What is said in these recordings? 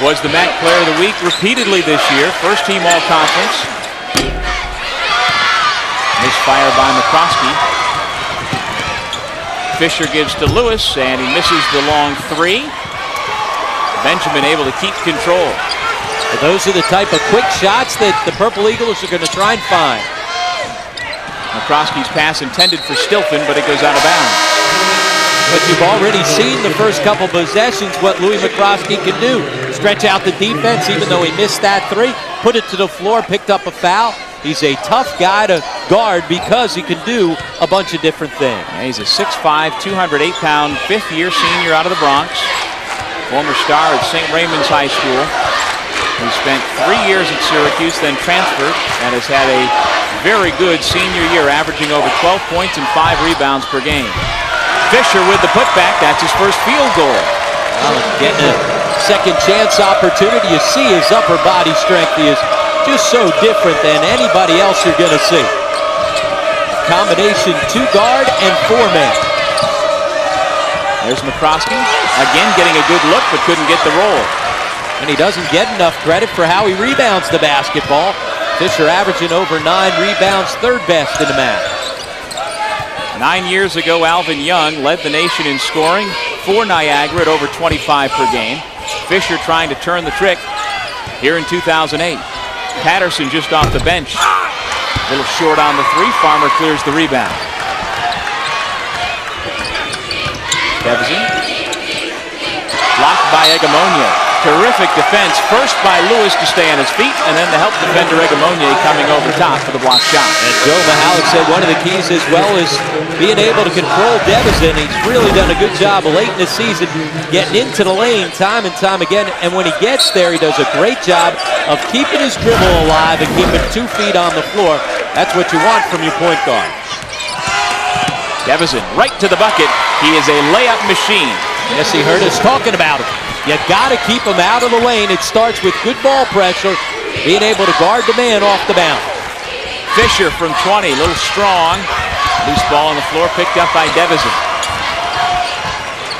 was the MAAC Player of the Week repeatedly this year. First team all-conference. Misfire by McCroskey. Fisher gives to Lewis, and he misses the long three. Benjamin able to keep control. Well, those are the type of quick shots that the Purple Eagles are going to try and find. McCroskey's pass intended for Stilfen, but it goes out of bounds. But you've already seen the first couple possessions what Louis McCroskey can do. Stretch out the defense, even though he missed that three. Put it to the floor, picked up a foul. He's a tough guy to guard because he can do a bunch of different things. Yeah, he's a 6'5", 208-pound, fifth-year senior out of the Bronx. Former star at St. Raymond's High School. He spent 3 years at Syracuse, then transferred, and has had a very good senior year, averaging over 12 points and 5 rebounds per game. Fisher with the putback. That's his first field goal. Well, getting a second chance opportunity. You see his upper body strength. He is just so different than anybody else you're going to see. Combination 2-guard and 4-man. There's McCroskey. Again getting a good look, but couldn't get the roll. And he doesn't get enough credit for how he rebounds the basketball. Fisher averaging over 9 rebounds, third best in the MAAC. 9 years ago, Alvin Young led the nation in scoring for Niagara at over 25 per game. Fisher trying to turn the trick here in 2008. Patterson just off the bench. A little short on the three. Farmer clears the rebound. Devison. Blocked by Egamonye. Terrific defense. First by Lewis to stay on his feet, and then the help defender Egamonye coming over top for the block shot. And Joe Mihalik said one of the keys as well is being able to control Devison. He's really done a good job late in the season getting into the lane time and time again. And when he gets there, he does a great job of keeping his dribble alive and keeping 2 feet on the floor. That's what you want from your point guard. Devison right to the bucket. He is a layup machine. Yes, he heard us talking about it. You got to keep him out of the lane. It starts with good ball pressure, being able to guard the man off the bounce. Fisher from 20, a little strong. Loose ball on the floor picked up by Devison.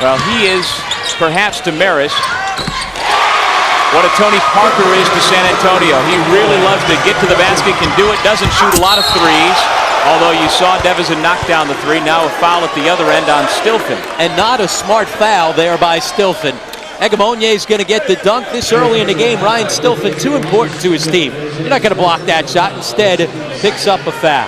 Well, he is perhaps to Marist what a Tony Parker is to San Antonio. He really loves to get to the basket, can do it, doesn't shoot a lot of threes. Although you saw Devison knock down the three, now a foul at the other end on Stilfen. And not a smart foul there by Stilfen. Egamonye is going to get the dunk this early in the game. Ryan Stilfen, too important to his team. You're not going to block that shot. Instead, picks up a foul.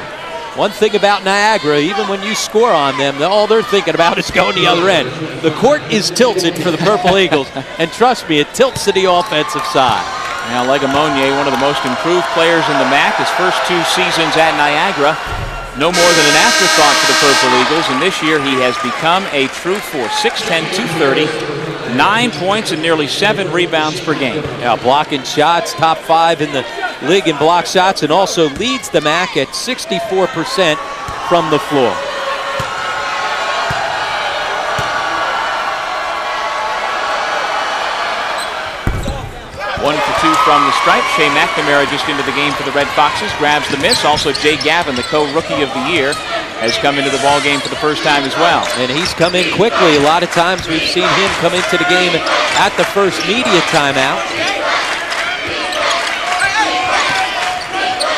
One thing about Niagara, even when you score on them, all they're thinking about is going the other end. The court is tilted for the Purple Eagles, and trust me, it tilts to the offensive side. Now, Egamonye, one of the most improved players in the MAAC, his first 2 seasons at Niagara. No more than an afterthought for the Purple Eagles, and this year he has become a true force. 6'10", 230, 9 points and nearly 7 rebounds per game. Yeah, blocking shots, top 5 in the league in block shots, and also leads the MAAC at 64% from the floor. One for 2 from the stripe. Shea McNamara just into the game for the Red Foxes. Grabs the miss. Also, Jay Gavin, the co-rookie of the year, has come into the ball game for the first time as well. And he's come in quickly. A lot of times we've seen him come into the game at the first media timeout.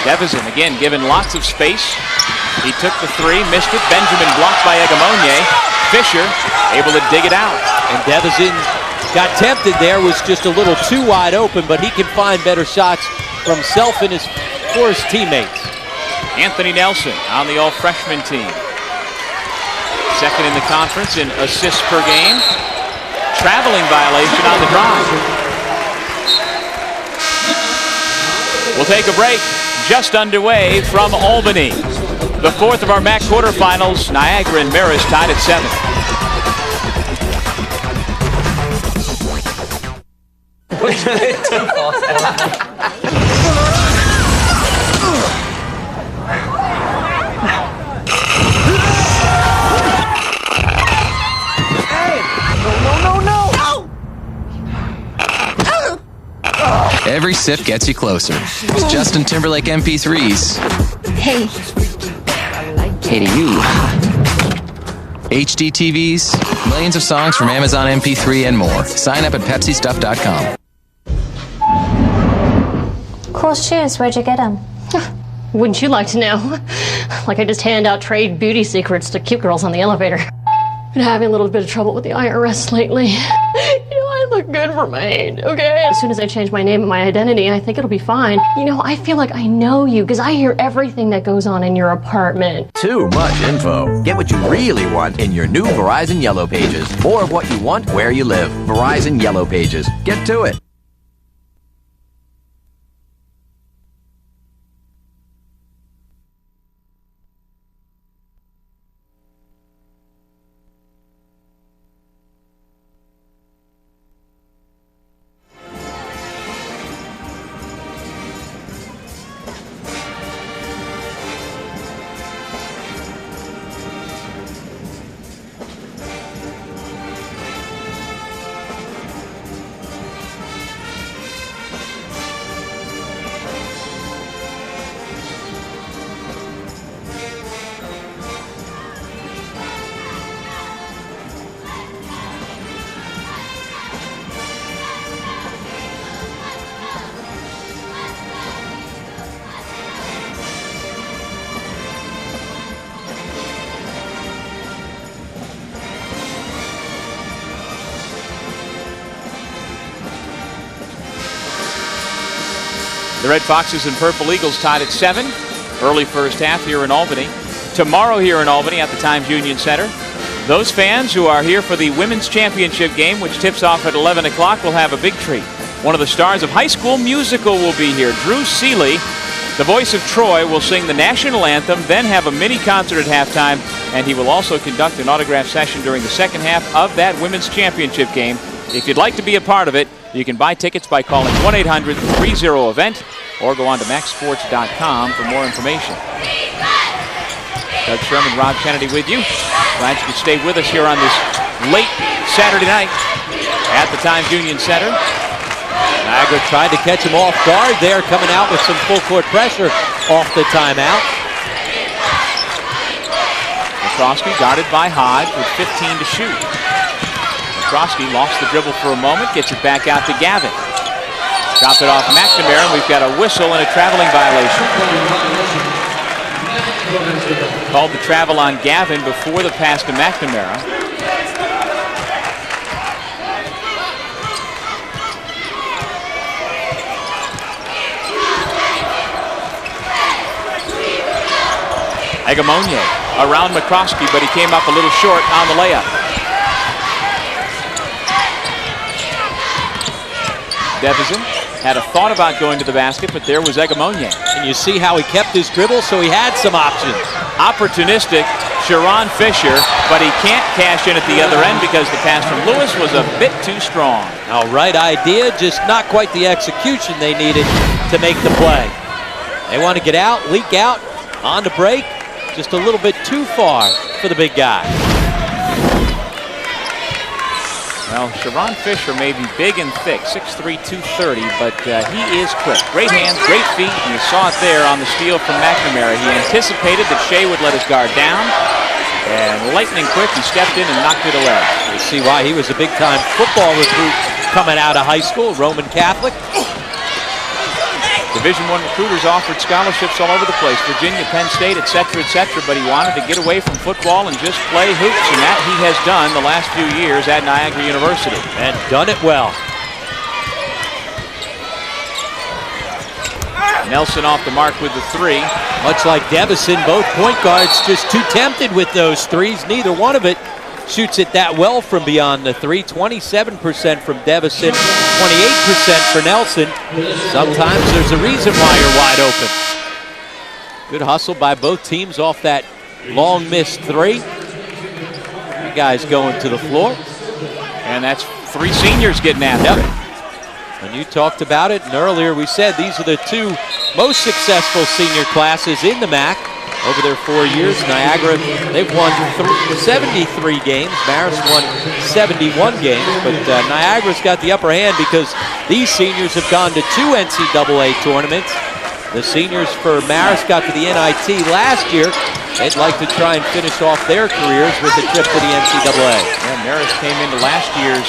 Devison, again, given lots of space. He took the three, missed it. Benjamin blocked by Egamonye. Fisher able to dig it out. And Devison got tempted there, was just a little too wide open, but he can find better shots from himself and for his teammates. Anthony Nelson on the all-freshman team. Second in the conference in assists per game. Traveling violation on the drive. We'll take a break. Just underway from Albany. The fourth of our MAAC quarterfinals. Niagara and Marist tied at 7. Every sip gets you closer. It's Justin Timberlake MP3s. Hey. Hey to you. HD TVs, millions of songs from Amazon MP3 and more. Sign up at PepsiStuff.com. Cool shoes. Where'd you get them? Wouldn't you like to know? Like I just hand out trade beauty secrets to cute girls on the elevator. Been having a little bit of trouble with the IRS lately. I look good for my age, okay? As soon as I change my name and my identity, I think it'll be fine. I feel like I know you because I hear everything that goes on in your apartment. Too much info. Get what you really want in your new Verizon Yellow Pages. More of what you want where you live. Verizon Yellow Pages. Get to it. The Red Foxes and Purple Eagles tied at 7. Early first half here in Albany. Tomorrow here in Albany at the Times Union Center, those fans who are here for the Women's Championship game, which tips off at 11 o'clock, will have a big treat. One of the stars of High School Musical will be here. Drew Seeley, the voice of Troy, will sing the national anthem, then have a mini concert at halftime, and he will also conduct an autograph session during the second half of that Women's Championship game. If you'd like to be a part of it, you can buy tickets by calling 1-800-30-EVENT or go on to MAACsports.com for more information. Doug Sherman, Rob Kennedy with you. Glad you could stay with us here on this late Saturday night at the Times Union Center. Niagara tried to catch him off guard there, coming out with some full court pressure off the timeout. McCroskey guarded by Hodge with 15 to shoot. McCroskey lost the dribble for a moment, gets it back out to Gavin. Dropped it off McNamara, and we've got a whistle and a traveling violation. Called the travel on Gavin before the pass to McNamara. Agamonier around McCroskey, but he came up a little short on the layup. Devison had a thought about going to the basket, but there was Agamonier. And you see how he kept his dribble, so he had some options. Opportunistic, Sharon Fisher, but he can't cash in at the other end because the pass from Lewis was a bit too strong. All right idea, just not quite the execution they needed to make the play. They want to get out, leak out, on the break, just a little bit too far for the big guy. Well, Sharon Fisher may be big and thick, 6'3", 230, but he is quick. Great hands, great feet, and you saw it there on the steal from McNamara. He anticipated that Shea would let his guard down, and lightning quick, he stepped in and knocked it away. You see why he was a big-time football recruit coming out of high school, Roman Catholic. Division I recruiters offered scholarships all over the place, Virginia, Penn State, etc., but he wanted to get away from football and just play hoops, and that he has done the last few years at Niagara University. And done it well. Nelson off the mark with the three. Much like Devison, both point guards just too tempted with those threes. Neither one of it shoots it that well from beyond the three. 27% from Devison, 28% for Nelson. Sometimes there's a reason why you're wide open. Good hustle by both teams off that long missed three. You guys going to the floor. And that's three seniors getting after it. And you talked about it, and earlier we said these are the two most successful senior classes in the MAAC. Over their 4 years, Niagara, they've won 73 games. Marist won 71 games, but Niagara's got the upper hand because these seniors have gone to 2 NCAA tournaments. The seniors for Marist got to the NIT last year. They'd like to try and finish off their careers with a trip to the NCAA. Yeah, Marist came into last year's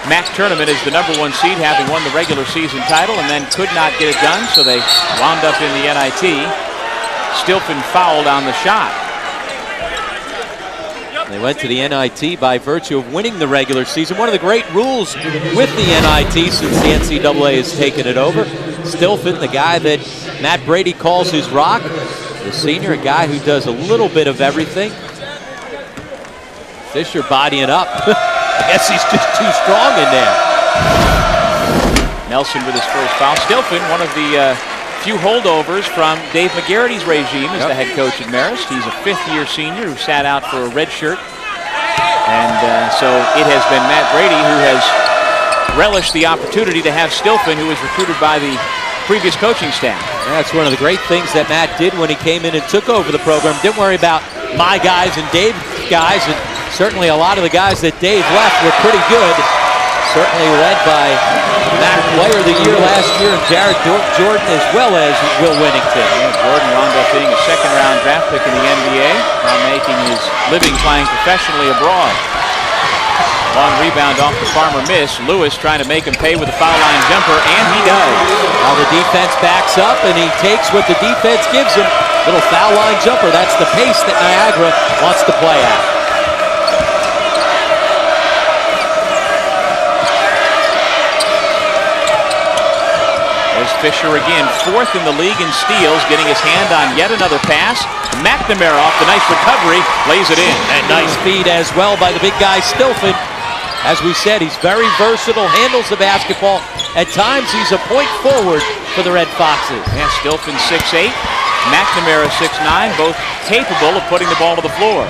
MAAC tournament as the #1 seed, having won the regular season title, and then could not get it done, so they wound up in the NIT. Stilfen fouled on the shot. They went to the NIT by virtue of winning the regular season. One of the great rules with the NIT since the NCAA has taken it over. Stilfen, the guy that Matt Brady calls his rock, the senior, a guy who does a little bit of everything. Fisher bodying up. I guess he's just too strong in there. Nelson with his first foul. Stilfen, one of the few holdovers from Dave McGarrity's regime as the head coach at Marist. He's a fifth-year senior who sat out for a red shirt. And so it has been Matt Brady who has relished the opportunity to have Stilfen, who was recruited by the previous coaching staff. That's one of the great things that Matt did when he came in and took over the program. Didn't worry about my guys and Dave's guys, and certainly a lot of the guys that Dave left were pretty good. Certainly led by MAAC Player of the Year last year, and Jared Jordan, as well as Will Winnington. Yeah, Jordan wound up being a second-round draft pick in the NBA, now making his living playing professionally abroad. Long rebound off the Farmer miss. Lewis trying to make him pay with a foul line jumper, and he does. Now the defense backs up, and he takes what the defense gives him. Little foul line jumper. That's the pace that Niagara wants to play at. Fisher again, fourth in the league in steals, getting his hand on yet another pass. McNamara off the nice recovery, lays it in. And nice feed as well by the big guy Stilfen. As we said, he's very versatile, handles the basketball. At times, he's a point forward for the Red Foxes. Yeah, Stilfen 6'8", McNamara 6'9", both capable of putting the ball to the floor.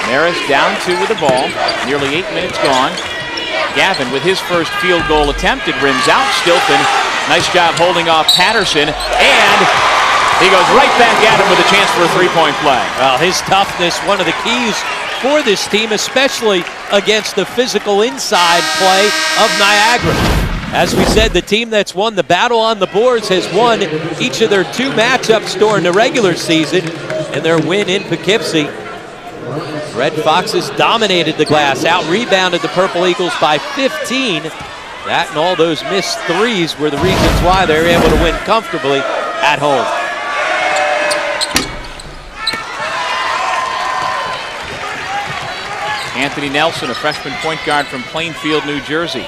Marist down 2 with the ball, nearly 8 minutes gone. Gavin with his first field goal attempted, rims out. Stilfen, nice job holding off Patterson, and he goes right back at him with a chance for a three-point play. Well, his toughness, one of the keys for this team, especially against the physical inside play of Niagara. As we said, the team that's won the battle on the boards has won each of their 2 matchups during the regular season, and their win in Poughkeepsie. Red Foxes dominated the glass, out-rebounded the Purple Eagles by 15. That and all those missed threes were the reasons why they were able to win comfortably at home. Anthony Nelson, a freshman point guard from Plainfield, New Jersey.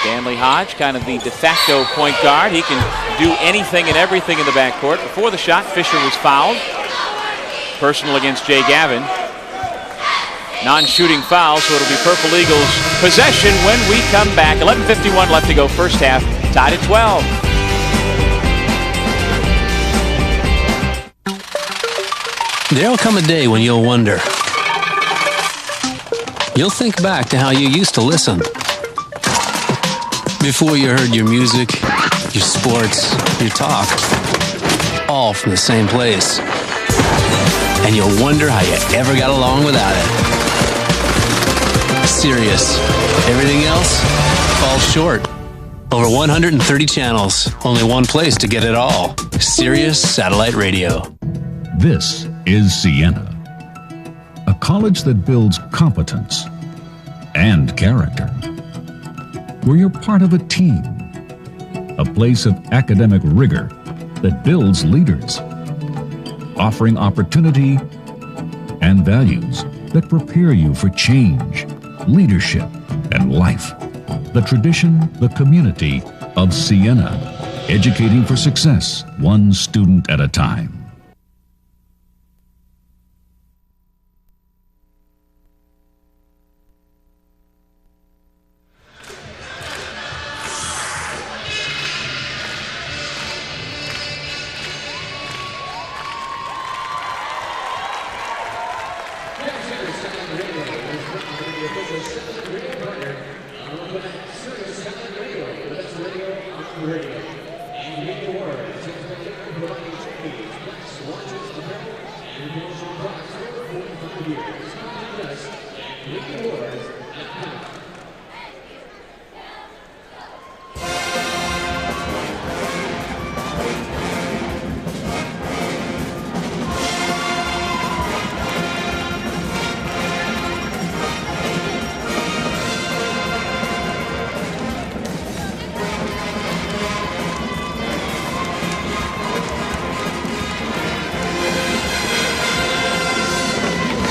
Stanley Hodge, kind of the de facto point guard. He can do anything and everything in the backcourt. Before the shot, Fisher was fouled. Personal against Jay Gavin. Non-shooting foul, so it'll be Purple Eagles possession when we come back. 11:51 left to go first half, tied at 12. There'll come a day when you'll wonder. You'll think back to how you used to listen. Before you heard your music, your sports, your talk, all from the same place. And you'll wonder how you ever got along without it. Sirius. Everything else falls short. Over 130 channels. Only one place to get it all. Sirius Satellite Radio. This is Siena, a college that builds competence and character, where you're part of a team, a place of academic rigor that builds leaders, offering opportunity and values that prepare you for change, leadership, and life. The tradition, the community of Siena, educating for success, one student at a time.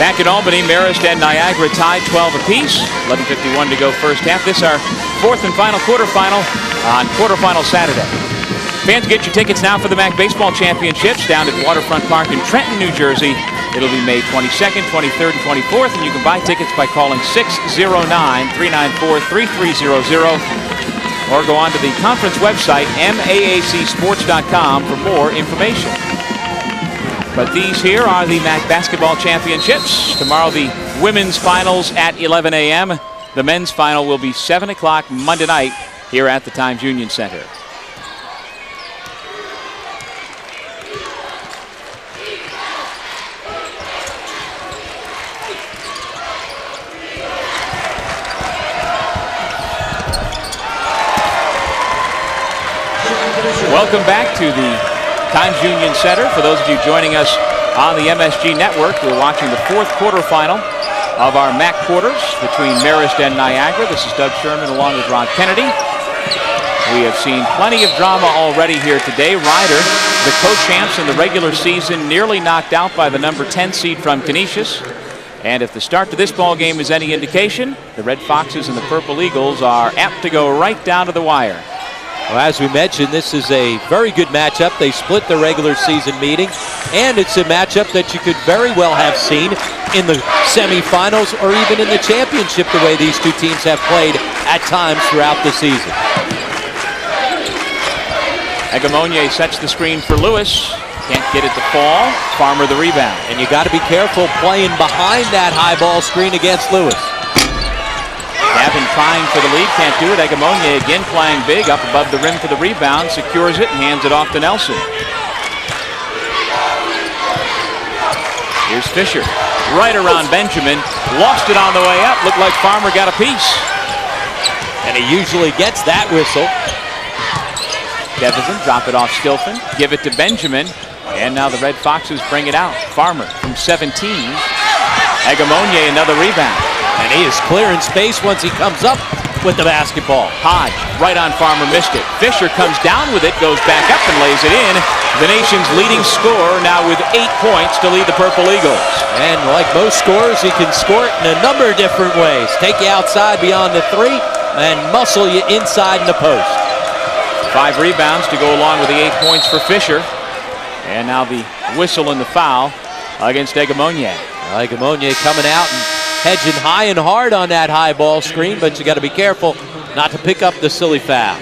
Back in Albany, Marist and Niagara tied 12 apiece. 11:51 to go first half. This is our fourth and final quarterfinal on quarterfinal Saturday. Fans, get your tickets now for the MAAC Baseball Championships down at Waterfront Park in Trenton, New Jersey. It'll be May 22nd, 23rd, and 24th, and you can buy tickets by calling 609-394-3300 or go on to the conference website, maacsports.com, for more information. But these here are the MAAC Basketball Championships. Tomorrow, the women's finals at 11 a.m. The men's final will be 7 o'clock Monday night here at the Times Union Center. Welcome back to the Times Union Center. For those of you joining us on the MSG Network, we're watching the fourth quarterfinal of our MAAC quarters between Marist and Niagara. This is Doug Sherman along with Ron Kennedy. We have seen plenty of drama already here today. Ryder, the co-champs in the regular season, nearly knocked out by the number 10 seed from Canisius. And if the start to this ball game is any indication, the Red Foxes and the Purple Eagles are apt to go right down to the wire. Well, as we mentioned, this is a very good matchup. They split the regular season meeting, and it's a matchup that you could very well have seen in the semifinals or even in the championship, the way these two teams have played at times throughout the season. Egamonye sets the screen for Lewis. Can't get it to fall. Farmer the rebound. And you got to be careful playing behind that high ball screen against Lewis. Gavin trying for the lead, can't do it. Egamonye again playing big, up above the rim for the rebound, secures it and hands it off to Nelson. Here's Fisher, right around Benjamin, lost it on the way up, looked like Farmer got a piece. And he usually gets that whistle. Devison, drop it off Stilfen, give it to Benjamin, and now the Red Foxes bring it out. Farmer from 17, Egamonye another rebound. And he is clearing space once he comes up with the basketball. Hodge, right on Farmer, missed it. Fisher comes down with it, goes back up and lays it in. The nation's leading scorer now with 8 points to lead the Purple Eagles. And like most scorers, he can score it in a number of different ways. Take you outside beyond the 3 and muscle you inside in the post. 5 rebounds to go along with the 8 points for Fisher. And now the whistle and the foul against Egamonye. Egamonye coming out and hedging high and hard on that high ball screen, but you got to be careful not to pick up the silly foul.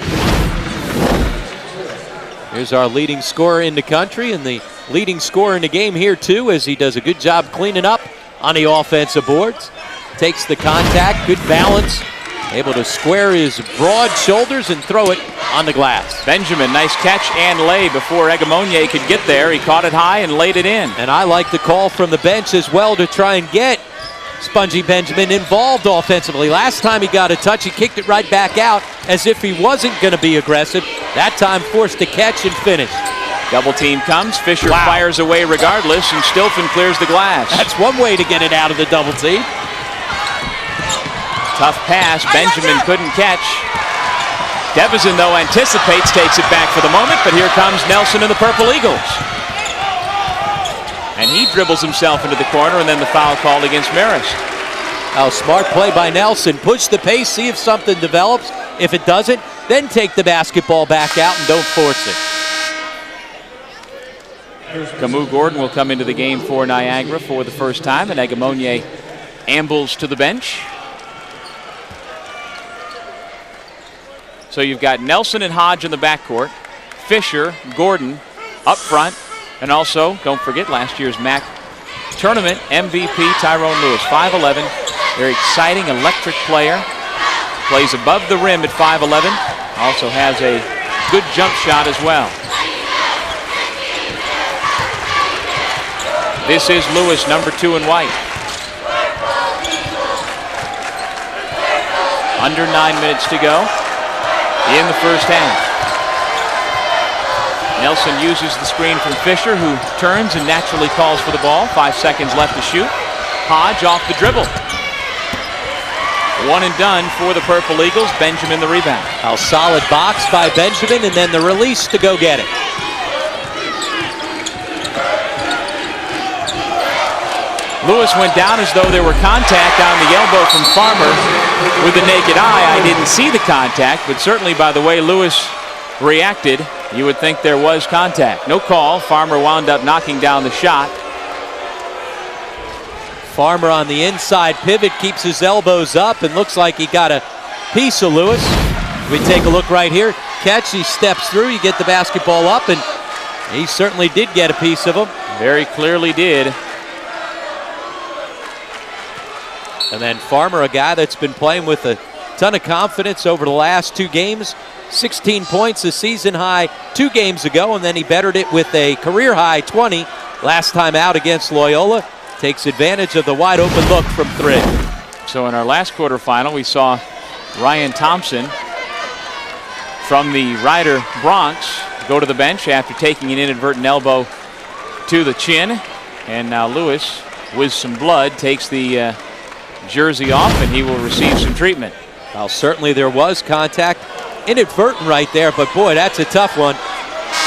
Here's our leading scorer in the country and the leading scorer in the game here too, as he does a good job cleaning up on the offensive boards. Takes the contact, good balance, able to square his broad shoulders and throw it on the glass. Benjamin, nice catch and lay before Egamonye could get there. He caught it high and laid it in. And I like the call from the bench as well to try and get Spongy Benjamin involved offensively. Last time he got a touch, he kicked it right back out as if he wasn't going to be aggressive. That time forced to catch and finish. Double team comes, Fisher fires away regardless, and Stilfen clears the glass. That's one way to get it out of the double team. Tough pass, Benjamin couldn't catch. Devison, though, anticipates, takes it back for the moment, but here comes Nelson and the Purple Eagles. And he dribbles himself into the corner, and then the foul called against Marist. Oh, smart play by Nelson. Push the pace, see if something develops. If it doesn't, then take the basketball back out and don't force it. Camus Gordon will come into the game for Niagara for the first time, and Egamonye ambles to the bench. So you've got Nelson and Hodge in the backcourt, Fisher, Gordon up front, and also, don't forget, last year's MAAC tournament MVP Tyrone Lewis, 5'11", very exciting, electric player. Plays above the rim at 5'11", also has a good jump shot as well. This is Lewis, number 2 in white. Under 9 minutes to go in the first half. Nelson uses the screen from Fisher, who turns and naturally calls for the ball. 5 seconds left to shoot. Hodge off the dribble. 1 and done for the Purple Eagles. Benjamin the rebound. A solid box by Benjamin, and then the release to go get it. Lewis went down as though there were contact on the elbow from Farmer. With the naked eye, I didn't see the contact, but certainly by the way Lewis reacted, you would think there was contact. No call. Farmer wound up knocking down the shot. Farmer on the inside pivot keeps his elbows up and looks like he got a piece of Lewis. We take a look right here. Catch, he steps through, you get the basketball up, and he certainly did get a piece of him. Very clearly did. And then Farmer, a guy that's been playing with a ton of confidence over the last 2 games. 16 points, a season high 2 games ago, and then he bettered it with a career high 20 last time out against Loyola. Takes advantage of the wide open look from 3. So in our last quarterfinal, we saw Ryan Thompson from the Ryder Bronx go to the bench after taking an inadvertent elbow to the chin. And now Lewis, with some blood, takes the jersey off, and he will receive some treatment. Well, certainly there was contact. Inadvertent right there, but boy, that's a tough one.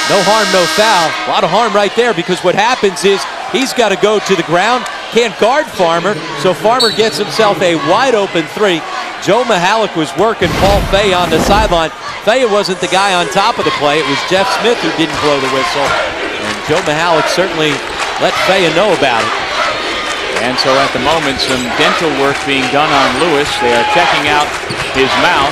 No harm, no foul. A lot of harm right there, because what happens is he's got to go to the ground, can't guard Farmer, so Farmer gets himself a wide open 3. Joe Mihalik was working Paul Fay on the sideline. Fay wasn't the guy on top of the play. It was Jeff Smith who didn't blow the whistle. And Joe Mihalik certainly let Fay know about it. And so at the moment, some dental work being done on Lewis. They are checking out his mouth.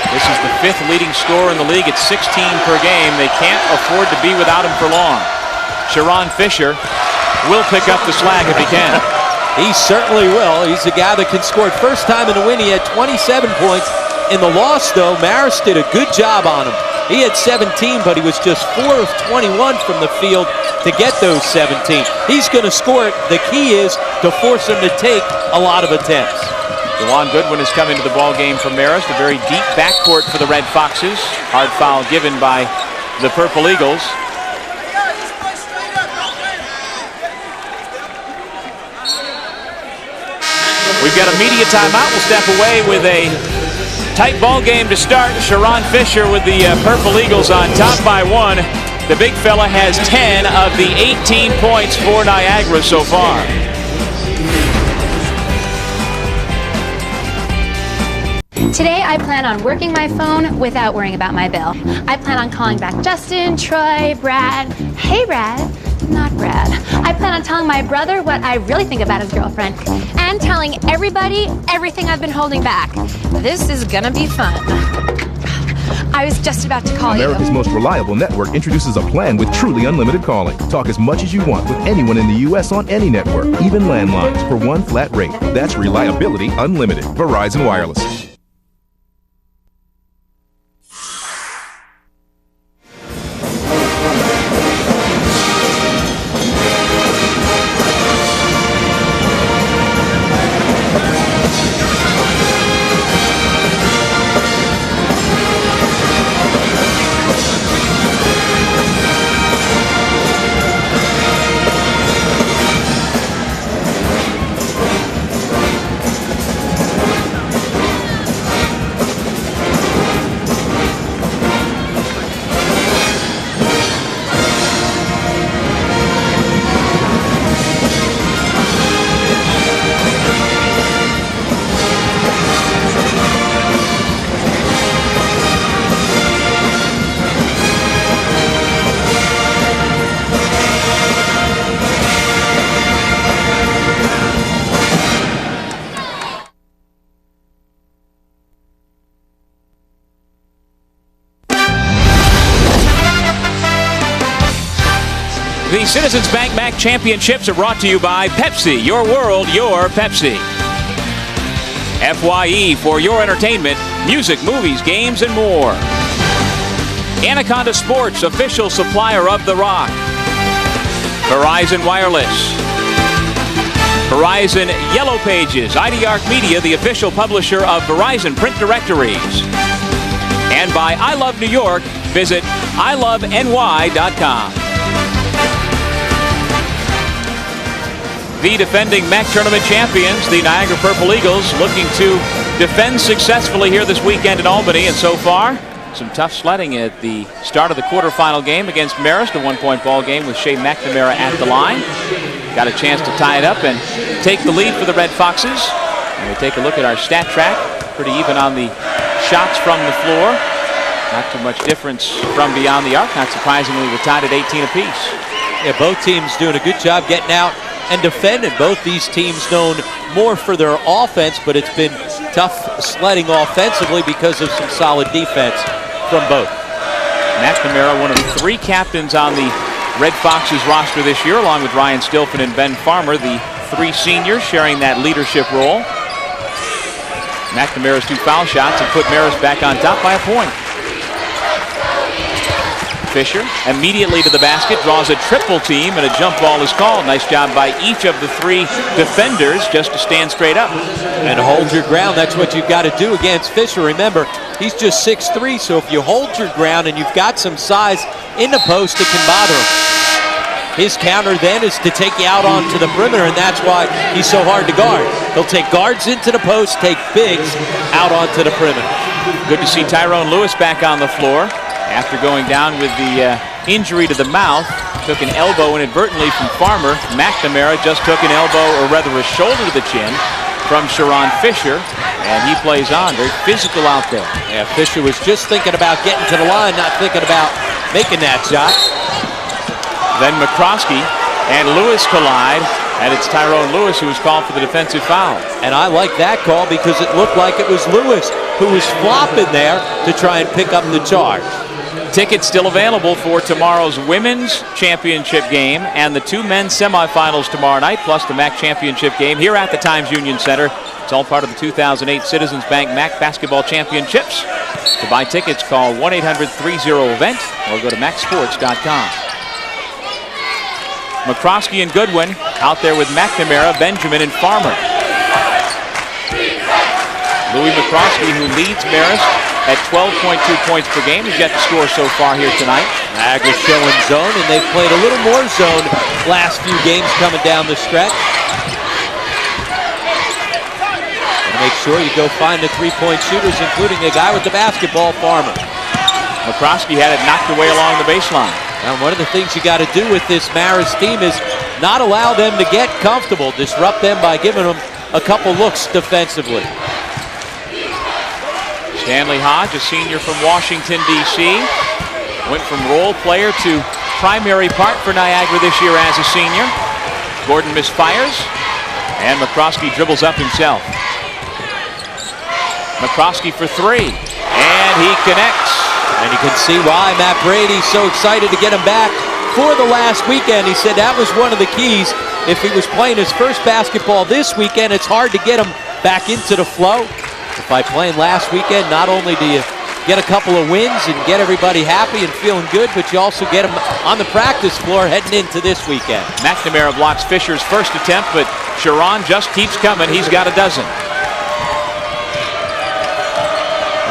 This is the 5th leading scorer in the league at 16 per game. They can't afford to be without him for long. Sharon Fisher will pick up the slack if he can. He certainly will. He's a guy that can score. First time in the win, he had 27 points. In the loss, though, Marist did a good job on him. He had 17, but he was just 4 of 21 from the field to get those 17. He's going to score it. The key is to force him to take a lot of attempts. Dewan Goodwin is coming to the ball game for Marist. A very deep backcourt for the Red Foxes. Hard foul given by the Purple Eagles. We've got a media timeout. We'll step away with a tight ball game to start. Sharon Fisher with the Purple Eagles on top by 1. The big fella has 10 of the 18 points for Niagara so far. Today I plan on working my phone without worrying about my bill. I plan on calling back Justin, Troy, Brad. Hey Brad, not Brad. I plan on telling my brother what I really think about his girlfriend and telling everybody everything I've been holding back. This is gonna be fun. I was just about to call America's you. most reliable network introduces a plan with truly unlimited calling. Talk as much as you want with anyone in the U.S. on any network, even landlines, for one flat rate. That's reliability unlimited. Verizon Wireless. The Citizens Bank MAAC Championships are brought to you by Pepsi. Your world, your Pepsi. FYE for your entertainment, music, movies, games, and more. Anaconda Sports, official supplier of The Rock. Verizon Wireless. Verizon Yellow Pages. IDARC Media, the official publisher of Verizon Print Directories. And by I Love New York, visit iloveny.com. The defending MAAC tournament champions, the Niagara Purple Eagles, looking to defend successfully here this weekend in Albany. And so far, some tough sledding at the start of the quarterfinal game against Marist, a one-point ball game with Shea McNamara at the line. got a chance to tie it up and take the lead for the Red Foxes. And we take a look at our stat track. Pretty even on the shots from the floor. Not too much difference from beyond the arc. Not surprisingly, we're tied at 18 apiece. Yeah, both teams doing a good job getting out and defending. Both these teams known more for their offense, but it's been tough sledding offensively because of some solid defense from both. McNamara, one of the 3 captains on the Red Foxes roster this year, along with Ryan Stilfen and Ben Farmer, the 3 seniors sharing that leadership role. McNamara's 2 foul shots and put Marist back on top by a point. Fisher immediately to the basket, draws a triple team, and a jump ball is called. Nice job by each of the 3 defenders just to stand straight up. And hold your ground. That's what you've got to do against Fisher. Remember, he's just 6'3", so if you hold your ground and you've got some size in the post, it can bother him. His counter then is to take you out onto the perimeter, and that's why he's so hard to guard. He'll take guards into the post, take bigs out onto the perimeter. Good to see Tyrone Lewis back on the floor after going down with the injury to the mouth. Took an elbow inadvertently from Farmer. McNamara just took an elbow, or rather a shoulder to the chin, from Sharon Fisher, and he plays on. Very physical out there. Yeah, Fisher was just thinking about getting to the line, not thinking about making that shot. Then McCroskey and Lewis collide, and it's Tyrone Lewis who was called for the defensive foul. And I like that call because it looked like it was Lewis who was flopping there to try and pick up the charge. Tickets still available for tomorrow's women's championship game and the 2 men's semifinals tomorrow night, plus the MAAC championship game here at the Times Union Center. It's all part of the 2008 Citizens Bank MAAC Basketball Championships. To buy tickets, call 1-800-30-EVENT or go to MAACsports.com. McCroskey and Goodwin out there with McNamara, Benjamin, and Farmer. Louis McCroskey, who leads Marist at 12.2 points per game, has yet to score so far here tonight. Niagara showing zone, and they've played a little more zone last few games coming down the stretch. And make sure you go find the 3-point shooters, including the guy with the basketball, Farmer. McCroskey had it knocked away along the baseline. And one of the things you got to do with this Marist team is not allow them to get comfortable, disrupt them by giving them a couple looks defensively. Stanley Hodge, a senior from Washington, D.C., went from role player to primary part for Niagara this year as a senior. Gordon misfires, and McCroskey dribbles up himself. McCroskey for 3, and he connects. And you can see why Matt Brady's so excited to get him back for the last weekend. He said that was one of the keys. If he was playing his first basketball this weekend, it's hard to get him back into the flow. But by playing last weekend, not only do you get a couple of wins and get everybody happy and feeling good, but you also get them on the practice floor heading into this weekend. McNamara blocks Fisher's first attempt, but Sharon just keeps coming. He's got a dozen.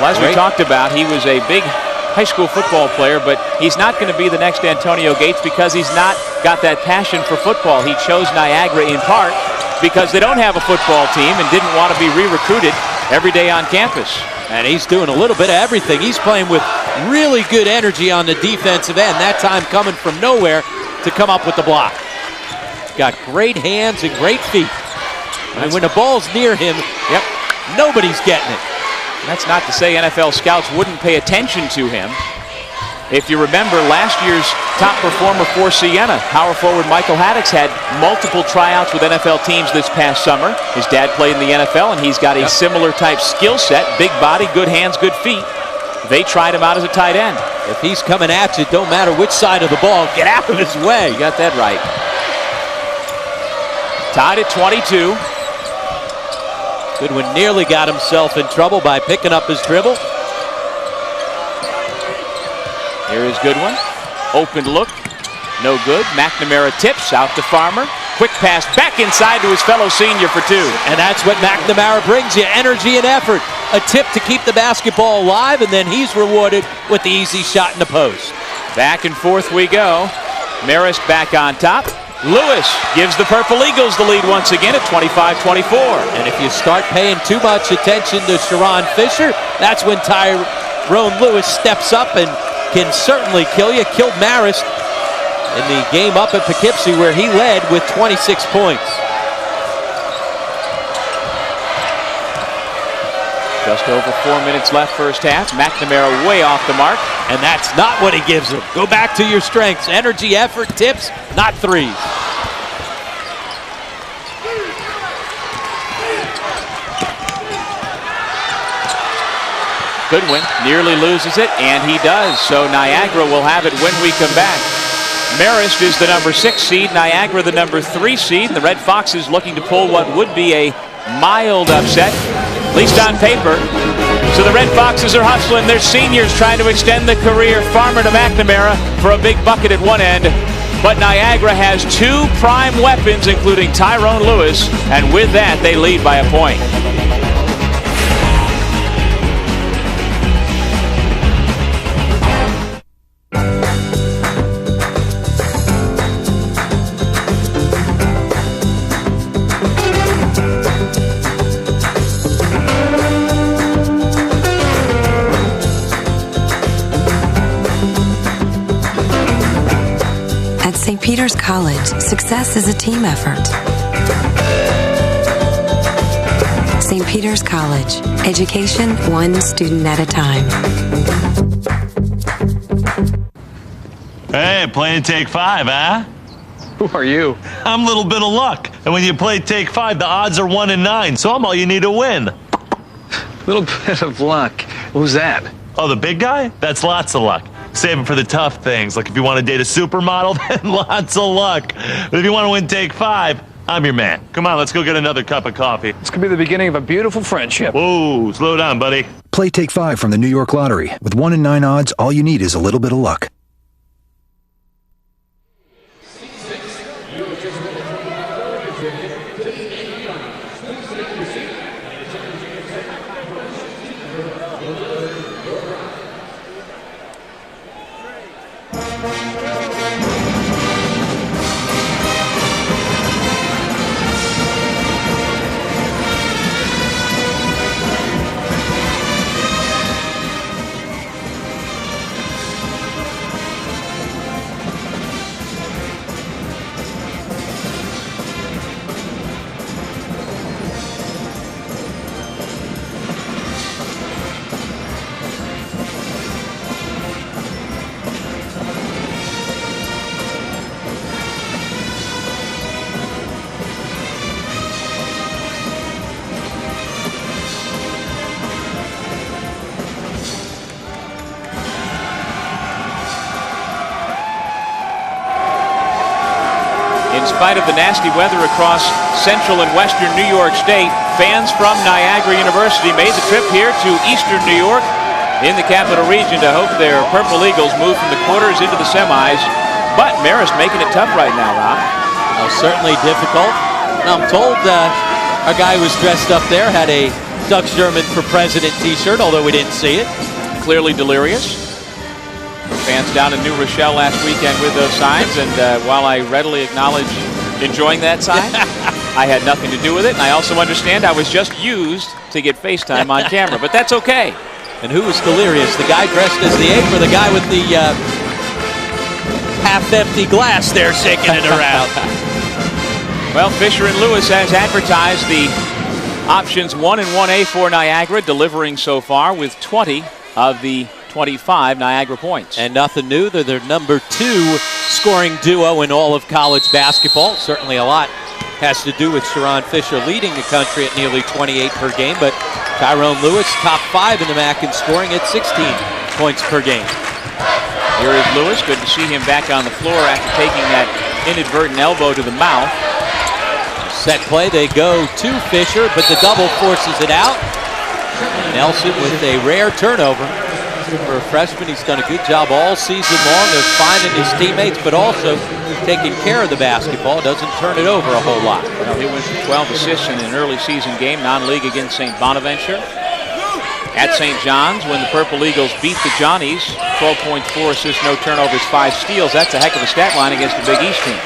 Well, as we talked about, he was a big high school football player, but he's not going to be the next Antonio Gates because he's not got that passion for football. He chose Niagara in part because they don't have a football team and didn't want to be re-recruited every day on campus. And he's doing a little bit of everything. He's playing with really good energy on the defensive end, that time coming from nowhere to come up with the block. Got great hands and great feet. And when the ball's near him, nobody's getting it. That's not to say NFL scouts wouldn't pay attention to him. If you remember last year's top performer for Siena, power forward Michael Haddix had multiple tryouts with NFL teams this past summer. His dad played in the NFL, and he's got a similar type skill set, big body, good hands, good feet. They tried him out as a tight end. If he's coming at you, don't matter which side of the ball, get out of his way. You got that right. Tied at 22. Goodwin nearly got himself in trouble by picking up his dribble. Here is Goodwin. Open look. No good. McNamara tips out to Farmer. Quick pass back inside to his fellow senior for 2. And that's what McNamara brings you, energy and effort. A tip to keep the basketball alive, and then he's rewarded with the easy shot in the post. Back and forth we go. Marist back on top. Lewis gives the Purple Eagles the lead once again at 25-24. And if you start paying too much attention to Sharon Fisher, that's when Tyrone Lewis steps up and can certainly kill you. Killed Marist in the game up at Poughkeepsie where he led with 26 points. Just over 4 minutes left first half. McNamara way off the mark. And that's not what he gives him. Go back to your strengths. Energy, effort, tips, not threes. Goodwin nearly loses it, and he does. So Niagara will have it when we come back. Marist is the number 6 seed, Niagara the number 3 seed. And the Red Foxes looking to pull what would be a mild upset, at least on paper. So the Red Foxes are hustling. Their seniors trying to extend the career. Farmer to McNamara for a big bucket at one end. But Niagara has 2 prime weapons, including Tyrone Lewis, and with that, they lead by a point. St. Peter's College, success is a team effort. St. Peter's College, education one student at a time. Hey, playing Take 5, huh? Who are you? I'm Little Bit of Luck. And when you play Take 5, the odds are 1 in 9, so I'm all you need to win. Little Bit of Luck. Who's that? Oh, the big guy? That's lots of luck. Save it for the tough things, like if you want to date a supermodel, then lots of luck. But if you want to win Take 5, I'm your man. Come on, let's go get another cup of coffee. This could be the beginning of a beautiful friendship. Whoa, slow down, buddy. Play Take 5 from the New York Lottery. With 1 in 9 odds, all you need is a little bit of luck. In spite of the nasty weather across central and western New York State, fans from Niagara University made the trip here to eastern New York in the capital region to hope their Purple Eagles move from the quarters into the semis. But Marist making it tough right now, Rob. Well, certainly difficult. Now, I'm told our guy who was dressed up there had a Doug Sherman for President t-shirt, although we didn't see it. Clearly delirious. Fans down in New Rochelle last weekend with those signs, and while I readily acknowledge enjoying that sign, I had nothing to do with it, and I also understand I was just used to get FaceTime on camera, but that's okay. And who was delirious? The guy dressed as the ape or the guy with the half-empty glass there shaking it around? Well, Fisher and Lewis has advertised the options 1 and 1A for Niagara, delivering so far with 20 of the 25 Niagara points. And nothing new. They're their number 2 scoring duo in all of college basketball. Certainly a lot has to do with Sharon Fisher leading the country at nearly 28 per game, but Tyrone Lewis, top 5 in the MAAC in scoring at 16 points per game. Here is Lewis. Good to see him back on the floor after taking that inadvertent elbow to the mouth. Set play, they go to Fisher, but the double forces it out. Nelson with a rare turnover. For a freshman, he's done a good job all season long of finding his teammates, but also taking care of the basketball. Doesn't turn it over a whole lot. Well, he went for 12 assists in an early season game, non-league against St. Bonaventure. At St. John's, when the Purple Eagles beat the Johnnies, 12.4 assists, no turnovers, 5 steals. That's a heck of a stat line against the Big East team.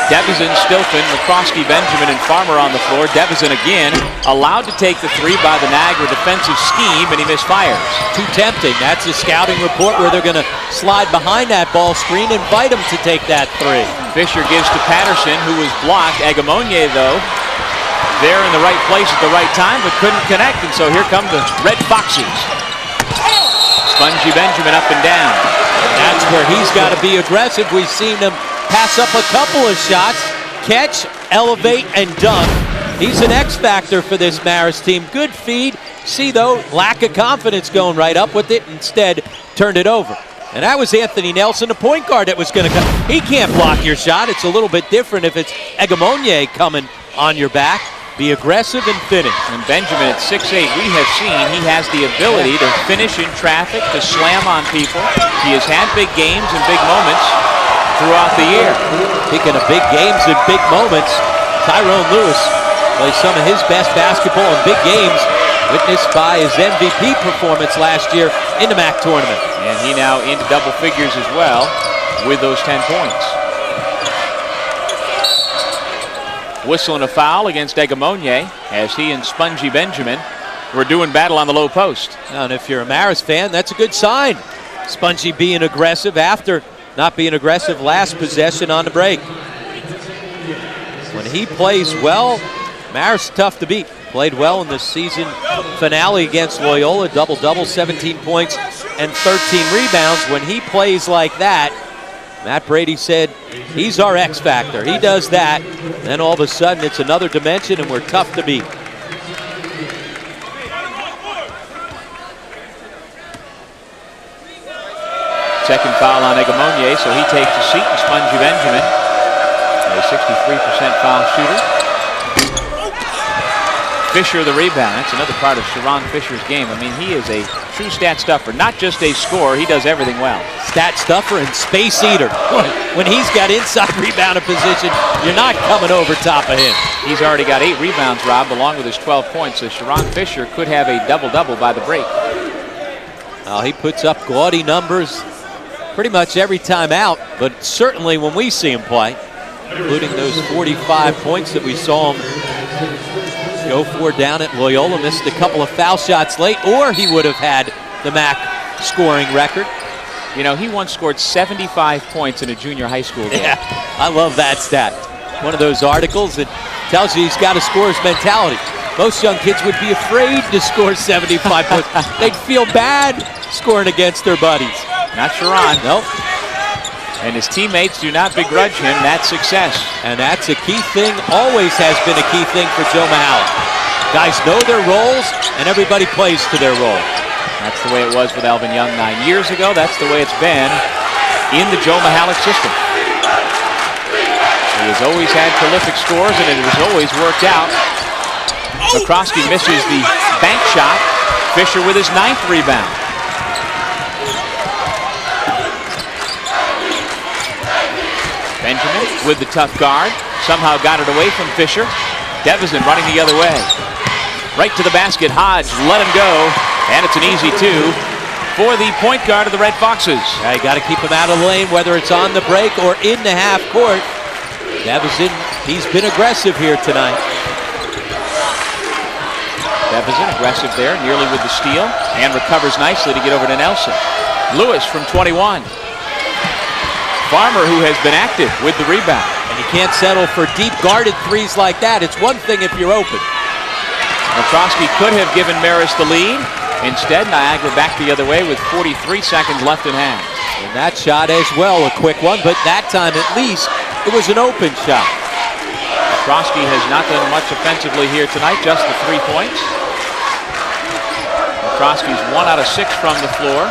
Devizin, Stilfen, McCroskey, Benjamin, and Farmer on the floor. Devizin again allowed to take the three by the Niagara defensive scheme, and he misfires. Too tempting. That's a scouting report where they're going to slide behind that ball screen, invite him to take that three. Fisher gives to Patterson, who was blocked. Agamonye, though, there in the right place at the right time, but couldn't connect, and so here come the Red Foxes. Spongy Benjamin up and down. That's where he's got to be aggressive. We've seen him pass up a couple of shots, catch, elevate, and dunk. He's an X factor for this Marist team. Good feed. See, though, lack of confidence going right up with it. Instead, turned it over. And that was Anthony Nelson, the point guard, that was going to come. He can't block your shot. It's a little bit different if it's Agamonye coming on your back. Be aggressive and finish. And Benjamin at 6'8", we have seen he has the ability to finish in traffic, to slam on people. He has had big games and big moments throughout the year. Speaking of big games and big moments, Tyrone Lewis plays some of his best basketball in big games, witnessed by his MVP performance last year in the MAAC tournament. And he now into double figures as well with those 10 points. Whistling a foul against Agamonye as he and Spongy Benjamin were doing battle on the low post. And if you're a Marist fan, that's a good sign. Spongy being aggressive after not being aggressive last possession on the break. When he plays well, Marist tough to beat. Played well in the season finale against Loyola, double-double, 17 points and 13 rebounds. When he plays like that, Matt Brady said he's our X factor. He does that, then all of a sudden it's another dimension and we're tough to beat. Second foul on Agamonye, so he takes a seat, and Spongy Benjamin, a 63% foul shooter. Fisher the rebound. That's another part of Sharon Fisher's game. I mean, he is a true stat stuffer, not just a scorer. He does everything well. Stat stuffer and space eater. When he's got inside rebounding position, you're not coming over top of him. He's already got 8 rebounds, Rob, along with his 12 points. So Sharon Fisher could have a double-double by the break. Well, he puts up gaudy numbers pretty much every time out, but certainly when we see him play, including those 45 points that we saw him go for down at Loyola. Missed a couple of foul shots late, or he would have had the MAAC scoring record. You know, he once scored 75 points in a junior high school game. Yeah, I love that stat. One of those articles that tells you he's got a scorer's mentality. Most young kids would be afraid to score 75 points. They'd feel bad scoring against their buddies. Not Sharon. Nope. And his teammates do not begrudge him that success. And that's a key thing, always has been a key thing for Joe Mahalik. Guys know their roles, and everybody plays to their role. That's the way it was with Alvin Young 9 years ago. That's the way it's been in the Joe Mahalik system. He has always had prolific scores, and it has always worked out. McCroskey misses the bank shot. Fisher with his 9th rebound. Benjamin with the tough guard. Somehow got it away from Fisher. Devizin running the other way. Right to the basket. Hodge let him go. And it's an easy 2 for the point guard of the Red Foxes. You got to keep him out of the lane, whether it's on the break or in the half court. Devizin, he's been aggressive here tonight. Devizin aggressive there, nearly with the steal, and recovers nicely to get over to Nelson. Lewis from 21. Farmer, who has been active with the rebound. And you can't settle for deep guarded threes like that. It's one thing if you're open. McCroskey could have given Marist the lead. Instead, Niagara back the other way with 43 seconds left in hand. And that shot as well, a quick one, but that time at least it was an open shot. McCroskey has not done much offensively here tonight, just the 3 points. McCroskey's 1 out of 6 from the floor.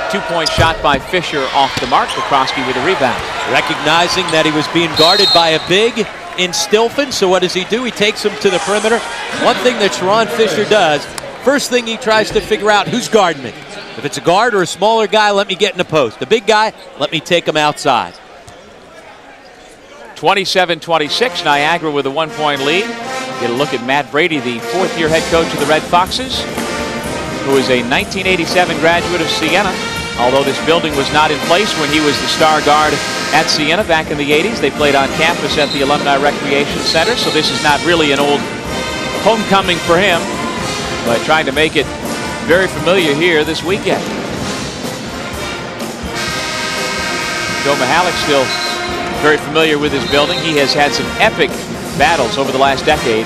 2-point shot by Fisher off the mark. McCroskey with a rebound. Recognizing that he was being guarded by a big in Stilfen, so what does he do? He takes him to the perimeter. One thing that Sharon Fisher does, first thing he tries to figure out, who's guarding me? If it's a guard or a smaller guy, let me get in the post. The big guy, let me take him outside. 27-26, Niagara with a 1-point lead. Get a look at Matt Brady, the 4th-year head coach of the Red Foxes, who is a 1987 graduate of Siena. although this building was not in place when he was the star guard at Siena back in the 80s. They played on campus at the Alumni Recreation Center, so this is not really an old homecoming for him, but trying to make it very familiar here this weekend. Joe Mihalik still very familiar with his building. He has had some epic battles over the last decade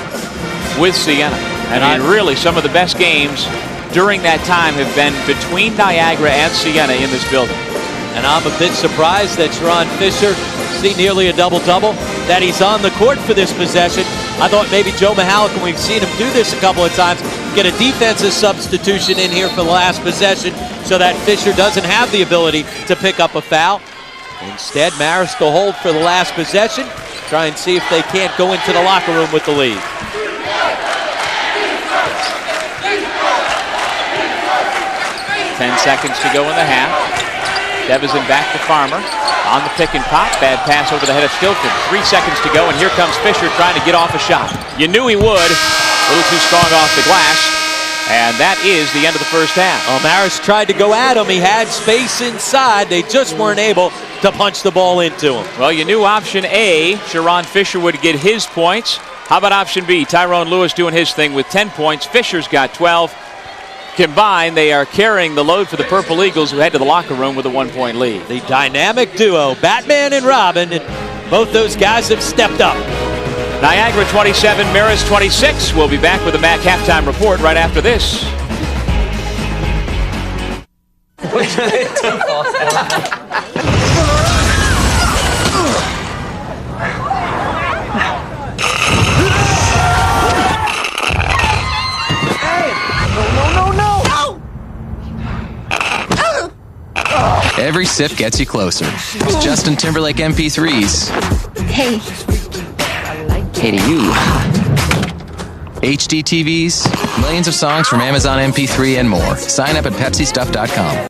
with Siena. And really some of the best games during that time have been between Niagara and Siena in this building. And I'm a bit surprised that Sharon Fisher see nearly a double-double, that he's on the court for this possession. I thought maybe Joe Mihalik, and we've seen him do this a couple of times, get a defensive substitution in here for the last possession so that Fisher doesn't have the ability to pick up a foul. Instead, Marist will hold for the last possession, try and see if they can't go into the locker room with the lead. 10 seconds to go in the half. Devizin back to Farmer. On the pick and pop. Bad pass over the head of Stilton. 3 seconds to go, and here comes Fisher trying to get off a shot. You knew he would. A little too strong off the glass. And that is the end of the first half. Oh, Marist tried to go at him. He had space inside. They just weren't able to punch the ball into him. Well, you knew option A, Sharon Fisher would get his points. How about option B? Tyrone Lewis doing his thing with 10 points. Fisher's got 12. Combined, they are carrying the load for the Purple Eagles, who head to the locker room with a 1-point lead. The dynamic duo, Batman and Robin, and both those guys have stepped up. Niagara 27, Marist 26. We'll be back with the MAAC halftime report right after this. Every sip gets you closer. It's Justin Timberlake MP3s. Hey. Hey to you. HD TVs, millions of songs from Amazon MP3 and more. Sign up at PepsiStuff.com.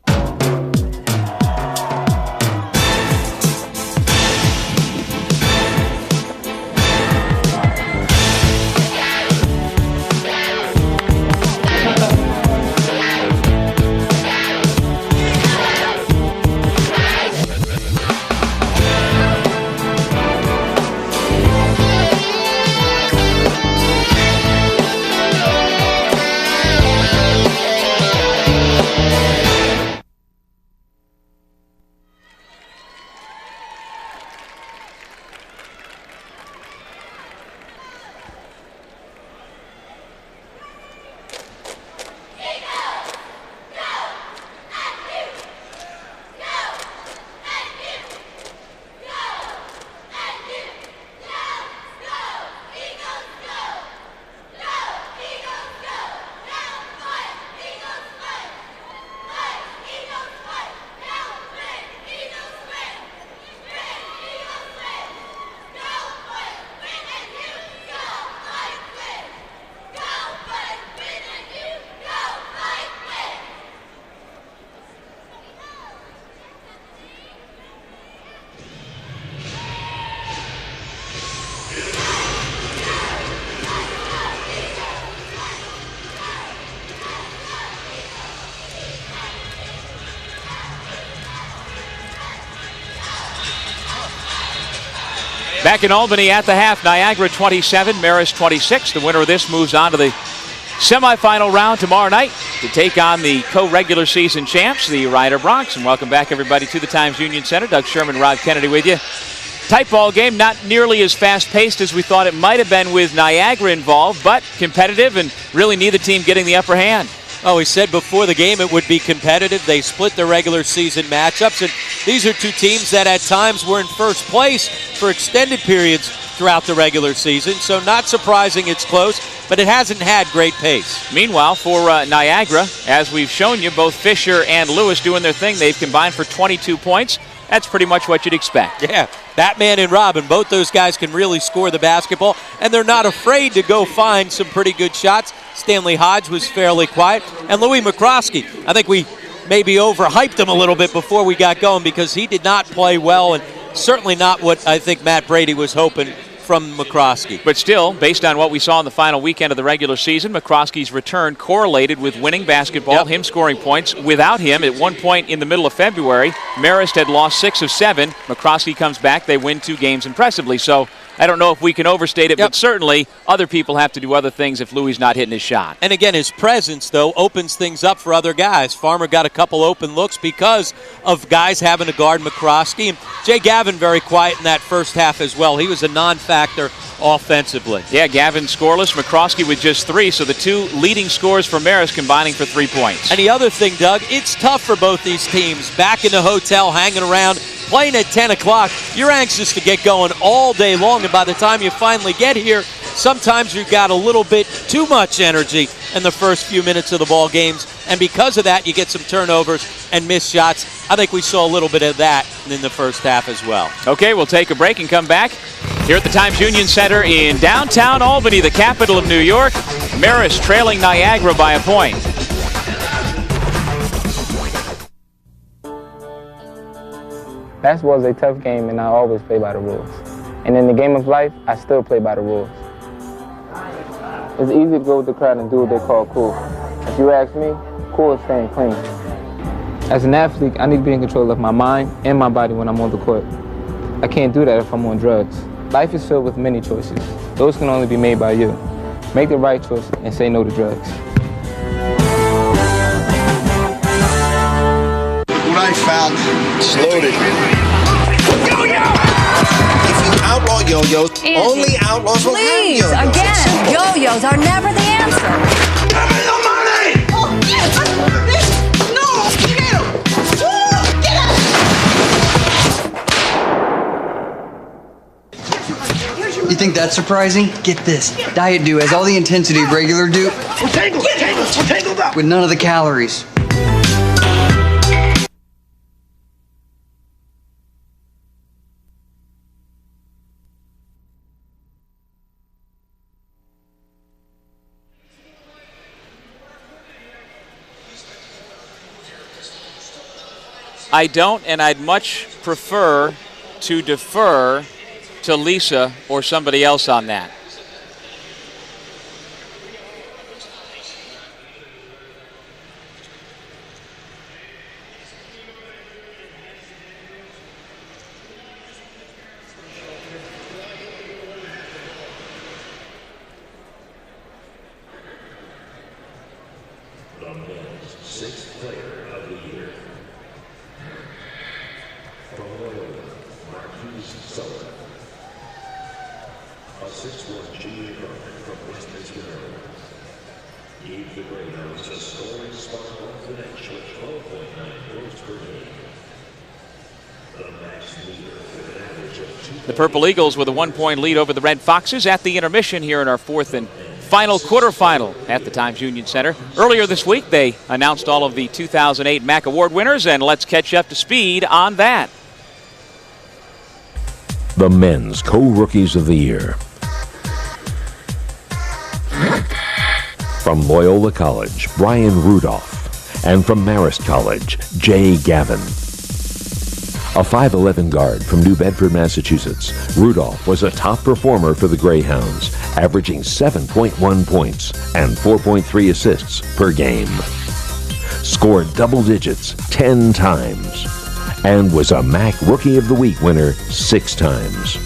Back in Albany at the half, Niagara 27, Marist 26. The winner of this moves on to the semifinal round tomorrow night to take on the co-regular season champs, the Rider Bronx. And welcome back, everybody, to the Times Union Center. Doug Sherman, Rob Kennedy with you. Tight ball game, not nearly as fast-paced as we thought it might have been with Niagara involved, but competitive and really neither team getting the upper hand. Oh, we said before the game it would be competitive. They split the regular season matchups, and these are two teams that at times were in first place for extended periods throughout the regular season, so not surprising it's close, but it hasn't had great pace. Meanwhile, for Niagara, as we've shown you, both Fisher and Lewis doing their thing. They've combined for 22 points. That's pretty much what you'd expect. Yeah, Batman and Robin, both those guys can really score the basketball, and they're not afraid to go find some pretty good shots. Stanley Hodge was fairly quiet, and Louis McCroskey, I think we maybe overhyped him a little bit before we got going because he did not play well, and certainly not what I think Matt Brady was hoping from McCroskey. But still, based on what we saw in the final weekend of the regular season, McCroskey's return correlated with winning basketball, him scoring points. Without him, at one point in the middle of February, Marist had lost 6 of 7. McCroskey comes back. They win 2 games impressively. So I don't know if we can overstate it, but certainly other people have to do other things if Louis not hitting his shot. And again, his presence, though, opens things up for other guys. Farmer got a couple open looks because of guys having to guard McCroskey. And Jay Gavin very quiet in that first half as well. He was a non-factor offensively. Yeah, Gavin scoreless, McCroskey with just 3, so the 2 leading scorers for Marist combining for 3 points. And the other thing, Doug, it's tough for both these teams. Back in the hotel, hanging around, playing at 10 o'clock. You're anxious to get going all day long, and by the time you finally get here, sometimes you've got a little bit too much energy in the first few minutes of the ball games, and because of that, you get some turnovers and missed shots. I think we saw a little bit of that in the first half as well. Okay, we'll take a break and come back here at the Times Union Center in downtown Albany, the capital of New York. Marist trailing Niagara by a point. Basketball is a tough game, and I always play by the rules. And in the game of life, I still play by the rules. It's easy to go with the crowd and do what they call cool. If you ask me, cool is staying clean. As an athlete, I need to be in control of my mind and my body when I'm on the court. I can't do that if I'm on drugs. Life is filled with many choices. Those can only be made by you. Make the right choice and say no to drugs. What I found is loaded. Yo-yo! If you outlaw yo-yos, only outlaws will have Please, yo-yos. again, yo-yos are never the answer. Give me the money! Oh, yes! No! Get him! Get You think that's surprising? Get this. Diet Dew has all the intensity of regular Dew We're tangled up! with none of the calories. I don't, and I'd much prefer to defer to Lisa or somebody else on that. The Purple Eagles with a 1-point lead over the Red Foxes at the intermission here in our 4th and final quarterfinal at the Times Union Center. Earlier this week, they announced all of the 2008 MAAC Award winners, and let's catch up to speed on that. The men's co-rookies of the year. From Loyola College, Brian Rudolph. And from Marist College, Jay Gavin. A 5'11" guard from New Bedford, Massachusetts, Rudolph was a top performer for the Greyhounds, averaging 7.1 points and 4.3 assists per game. Scored double digits 10 times and was a MAAC Rookie of the Week winner 6 times.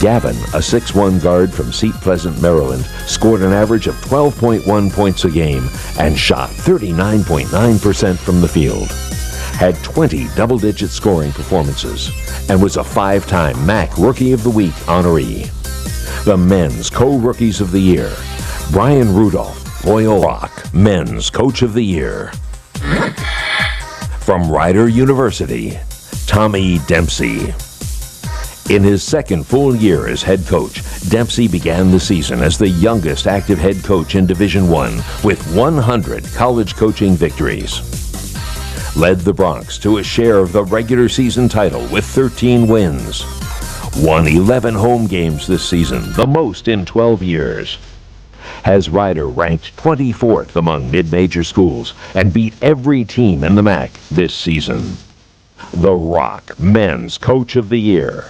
Gavin, a 6'1" guard from Seat Pleasant, Maryland, scored an average of 12.1 points a game and shot 39.9% from the field. Had 20 double-digit scoring performances and was a 5-time MAAC Rookie of the Week honoree. The men's co-rookies of the year. Brian Rudolph, Loyola Rock, men's coach of the year. From Rider University, Tommy Dempsey. In his second full year as head coach, Dempsey began the season as the youngest active head coach in Division I with 100 college coaching victories. Led the Bronx to a share of the regular season title with 13 wins. Won 11 home games this season, the most in 12 years. Has Rider ranked 24th among mid-major schools and beat every team in the MAAC this season. The Rock Men's Coach of the Year,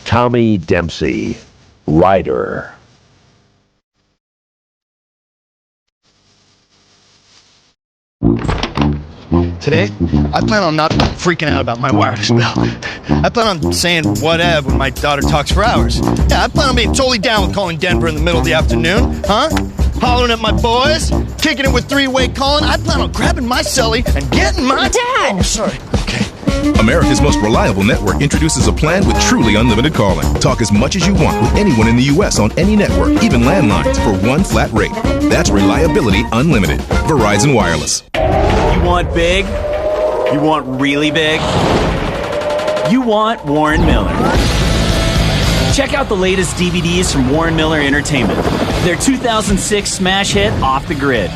Tommy Dempsey. Ryder. Today, I plan on not freaking out about my wireless bill. I plan on saying whatever when my daughter talks for hours. Yeah, I plan on being totally down with calling Denver in the middle of the afternoon, huh? Hollering at my boys, kicking it with three-way calling. I plan on grabbing my celly and getting my... Dad! Oh, sorry. Okay. America's most reliable network introduces a plan with truly unlimited calling. Talk as much as you want with anyone in the U.S. on any network, even landlines, for one flat rate. That's reliability unlimited. Verizon Wireless. You want big? You want really big? You want Warren Miller. Check out the latest DVDs from Warren Miller Entertainment. Their 2006 smash hit, Off the Grid.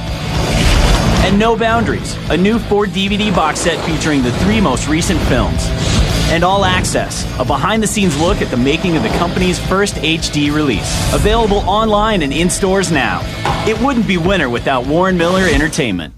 And No Boundaries, a new 4-DVD box set featuring the 3 most recent films. And All Access, a behind-the-scenes look at the making of the company's first HD release. Available online and in stores now. It wouldn't be winter without Warren Miller Entertainment.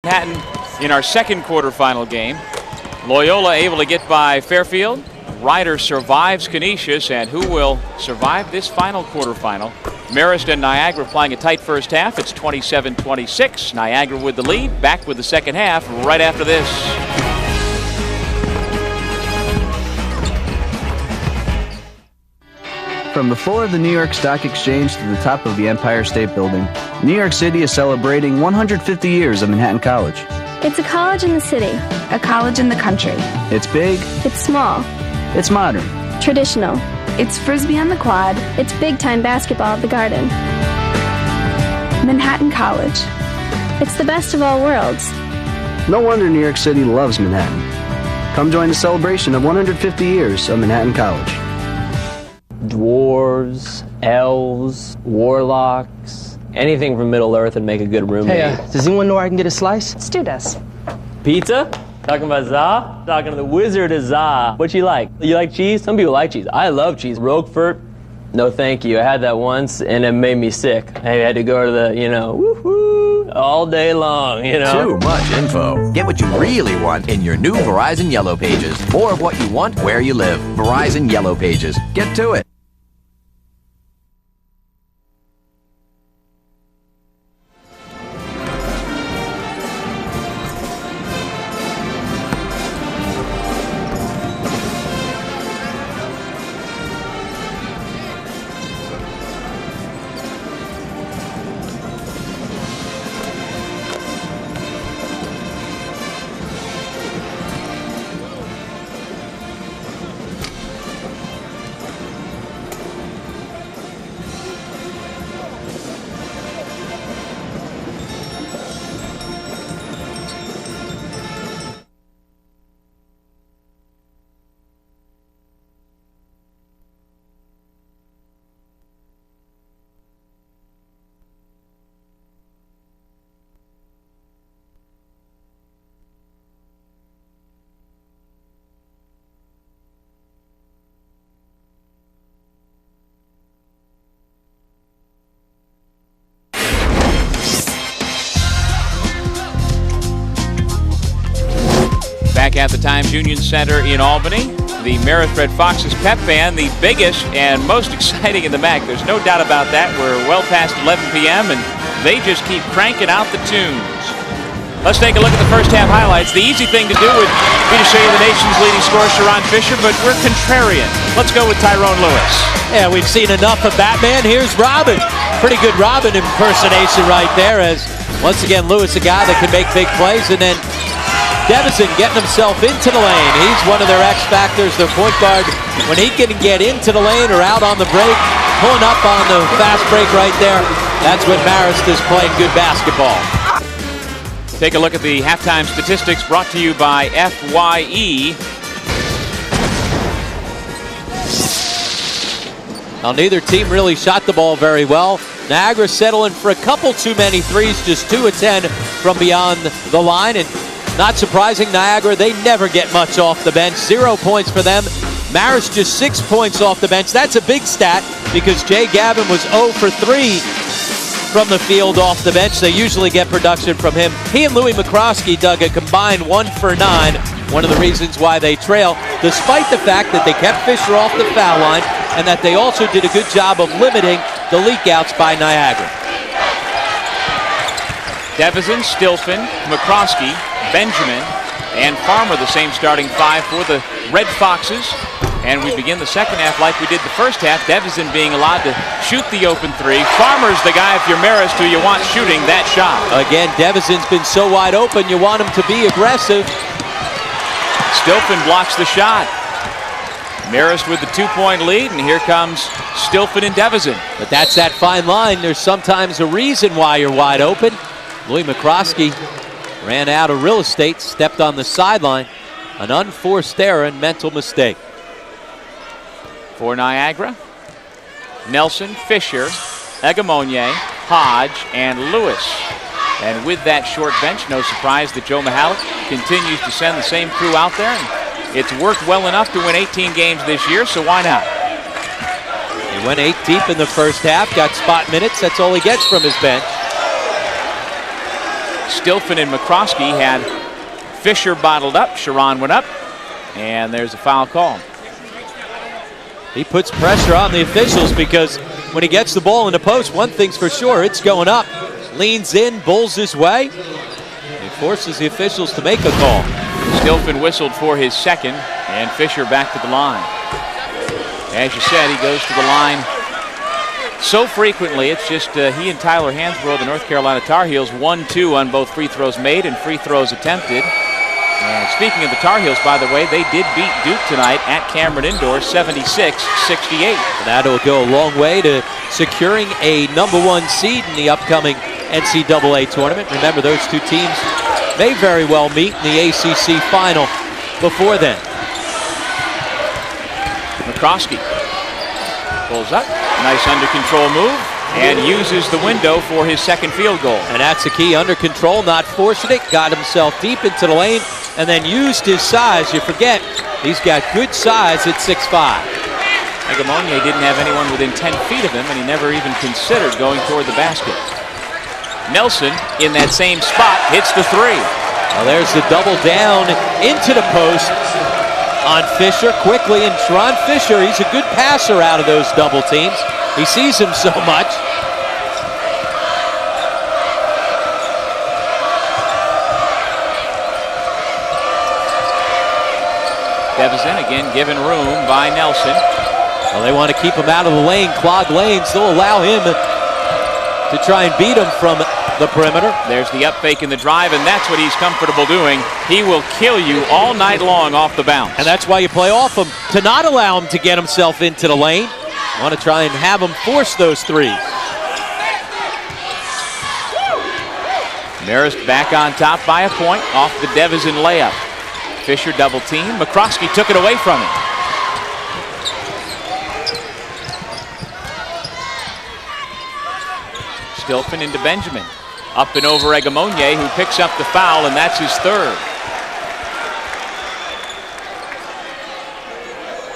Manhattan in our second quarterfinal game. Loyola able to get by Fairfield. Ryder survives Canisius, and who will survive this final quarterfinal? Marist and Niagara playing a tight first half. It's 27-26. Niagara with the lead. Back with the second half right after this. From the floor of the New York Stock Exchange to the top of the Empire State Building, New York City is celebrating 150 years of Manhattan College. It's a college in the city, a college in the country. It's big. It's small. It's modern. Traditional. It's Frisbee on the quad. It's big-time basketball at the Garden. Manhattan College. It's the best of all worlds. No wonder New York City loves Manhattan. Come join the celebration of 150 years of Manhattan College. Dwarves, elves, warlocks, anything from Middle Earth would make a good roommate. Hey, does anyone know where I can get a slice? Let's do this. Pizza? Talking about za? Talking to the wizard of za. What you like? You like cheese? Some people like cheese. I love cheese. Roquefort? No thank you. I had that once and it made me sick. I had to go to the, woo-hoo, all day long, Too much info. Get what you really want in your new Verizon Yellow Pages. More of what you want where you live. Verizon Yellow Pages. Get to it. Back at the Times Union Center in Albany, the Marist Red Foxes pep band, the biggest and most exciting in the MAAC. There's no doubt about that. We're well past 11 p.m. and they just keep cranking out the tunes. Let's take a look at the first half highlights. The easy thing to do would be to show you the nation's leading scorer, Sharon Fisher, but we're contrarian. Let's go with Tyrone Lewis. Yeah, we've seen enough of Batman. Here's Robin. Pretty good Robin impersonation right there, as once again Lewis, a guy that can make big plays. And then Devison getting himself into the lane. He's one of their X factors, their point guard. When he can get into the lane or out on the break, pulling up on the fast break right there, that's when Marist is playing good basketball. Take a look at the halftime statistics brought to you by FYE. Now, neither team really shot the ball very well. Niagara settling for a couple too many threes, just 2 of 10 from beyond the line. And not surprising, Niagara, they never get much off the bench. 0 points for them. Marist just 6 points off the bench. That's a big stat because Jay Gavin was 0 for 3 from the field off the bench. They usually get production from him. He and Louis McCroskey dug a combined 1 for 9. One of the reasons why they trail, despite the fact that they kept Fisher off the foul line and that they also did a good job of limiting the leak-outs by Niagara. Devison, Stilfen, McCroskey, Benjamin, and Farmer, the same starting 5 for the Red Foxes. And we begin the second half like we did the first half. Devison being allowed to shoot the open 3. Farmer's the guy, if you're Marist, who you want shooting that shot. Again, Devison's been so wide open, you want him to be aggressive. Stilfen blocks the shot. Marist with the 2-point lead, and here comes Stilfen and Devison. But that's that fine line. There's sometimes a reason why you're wide open. Louis McCroskey ran out of real estate, stepped on the sideline. An unforced error and mental mistake. For Niagara, Nelson, Fisher, Egamonye, Hodge, and Lewis. And with that short bench, no surprise that Joe Mihalik continues to send the same crew out there. And it's worked well enough to win 18 games this year, so why not? He went 8 deep in the first half, got spot minutes. That's all he gets from his bench. Stilfen and McCroskey had Fisher bottled up. Sharon went up, and there's a foul call. He puts pressure on the officials because when he gets the ball in the post, one thing's for sure, it's going up. Leans in, bulls his way. He forces the officials to make a call. Stilfen whistled for his second, and Fisher back to the line. As you said, he goes to the line so frequently. It's just he and Tyler Hansbrough, the North Carolina Tar Heels, 1-2 on both free throws made and free throws attempted. And speaking of the Tar Heels, by the way, they did beat Duke tonight at Cameron Indoor, 76-68. That'll go a long way to securing a #1 seed in the upcoming NCAA tournament. Remember, those two teams may very well meet in the ACC final before then. McCroskey pulls up, nice under control move, and uses the window for his second field goal. And that's the key, under control, not forcing it, got himself deep into the lane, and then used his size. You forget, he's got good size at 6'5". Egamonye didn't have anyone within 10 feet of him, and he never even considered going toward the basket. Nelson, in that same spot, hits the 3. Well, there's the double down into the post on Fisher quickly, and Sharon Fisher, he's a good passer out of those double teams. He sees him so much. Devison again given room by Nelson. Well, they want to keep him out of the lane, clog lanes. They'll allow him to try and beat him from the perimeter. There's the up fake in the drive, and that's what he's comfortable doing. He will kill you all night long off the bounce. And that's why you play off him, to not allow him to get himself into the lane. Want to try and have him force those threes. Marist back on top by a point off the Devison layup. Fisher double team. McCroskey took it away from him. Stilfen into Benjamin. Up and over Egamonye, who picks up the foul, and that's his third.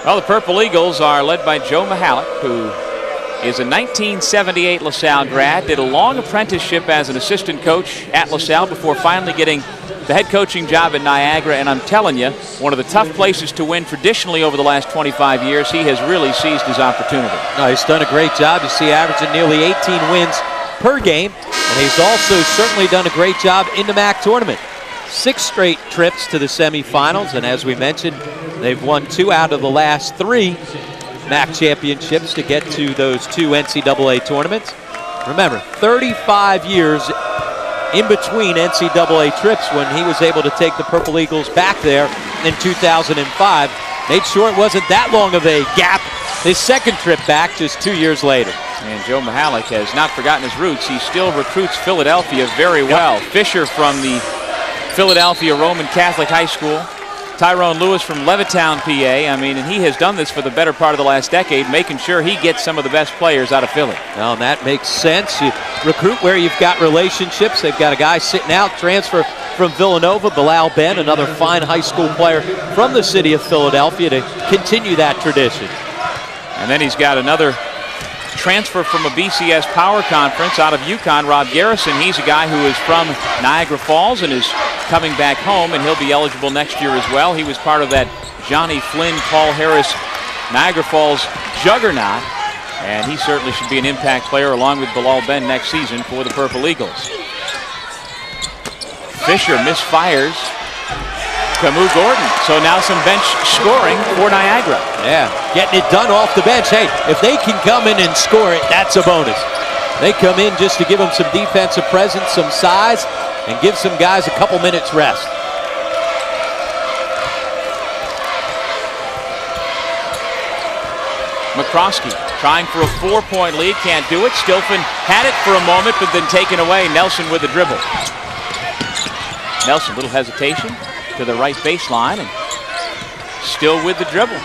Well, the Purple Eagles are led by Joe Mihalik, who is a 1978 LaSalle grad, did a long apprenticeship as an assistant coach at LaSalle before finally getting the head coaching job at Niagara. And I'm telling you, one of the tough places to win traditionally over the last 25 years, he has really seized his opportunity. No, he's done a great job. You see, averaging nearly 18 wins per game. And he's also certainly done a great job in the MAAC tournament. 6 straight trips to the semifinals, and as we mentioned, they've won 2 out of the last 3 MAAC championships to get to those 2 NCAA tournaments. Remember, 35 years in between NCAA trips when he was able to take the Purple Eagles back there in 2005. Made sure it wasn't that long of a gap. His second trip back just 2 years later. And Joe Mihalik has not forgotten his roots. He still recruits Philadelphia very well. Yep. Fisher from the Philadelphia Roman Catholic High School. Tyrone Lewis from Levittown, PA. I mean, and he has done this for the better part of the last decade, making sure he gets some of the best players out of Philly. Well, and that makes sense. You recruit where you've got relationships. They've got a guy sitting out, transfer from Villanova, Bilal Ben, another fine high school player from the city of Philadelphia, to continue that tradition. And then he's got another transfer from a BCS Power Conference out of UConn, Rob Garrison. He's a guy who is from Niagara Falls and is coming back home, and he'll be eligible next year as well. He was part of that Johnny Flynn, Paul Harris, Niagara Falls juggernaut, and he certainly should be an impact player along with Bilal Ben next season for the Purple Eagles. Fisher misfires Camus Gordon. So now some bench scoring for Niagara. Yeah, getting it done off the bench. Hey, if they can come in and score it, that's a bonus. They come in just to give them some defensive presence, some size, and give some guys a couple minutes rest. McCroskey trying for a 4-point lead, can't do it. Stilfen had it for a moment, but then taken away. Nelson with the dribble. Nelson, little hesitation to the right baseline, and still with the dribble.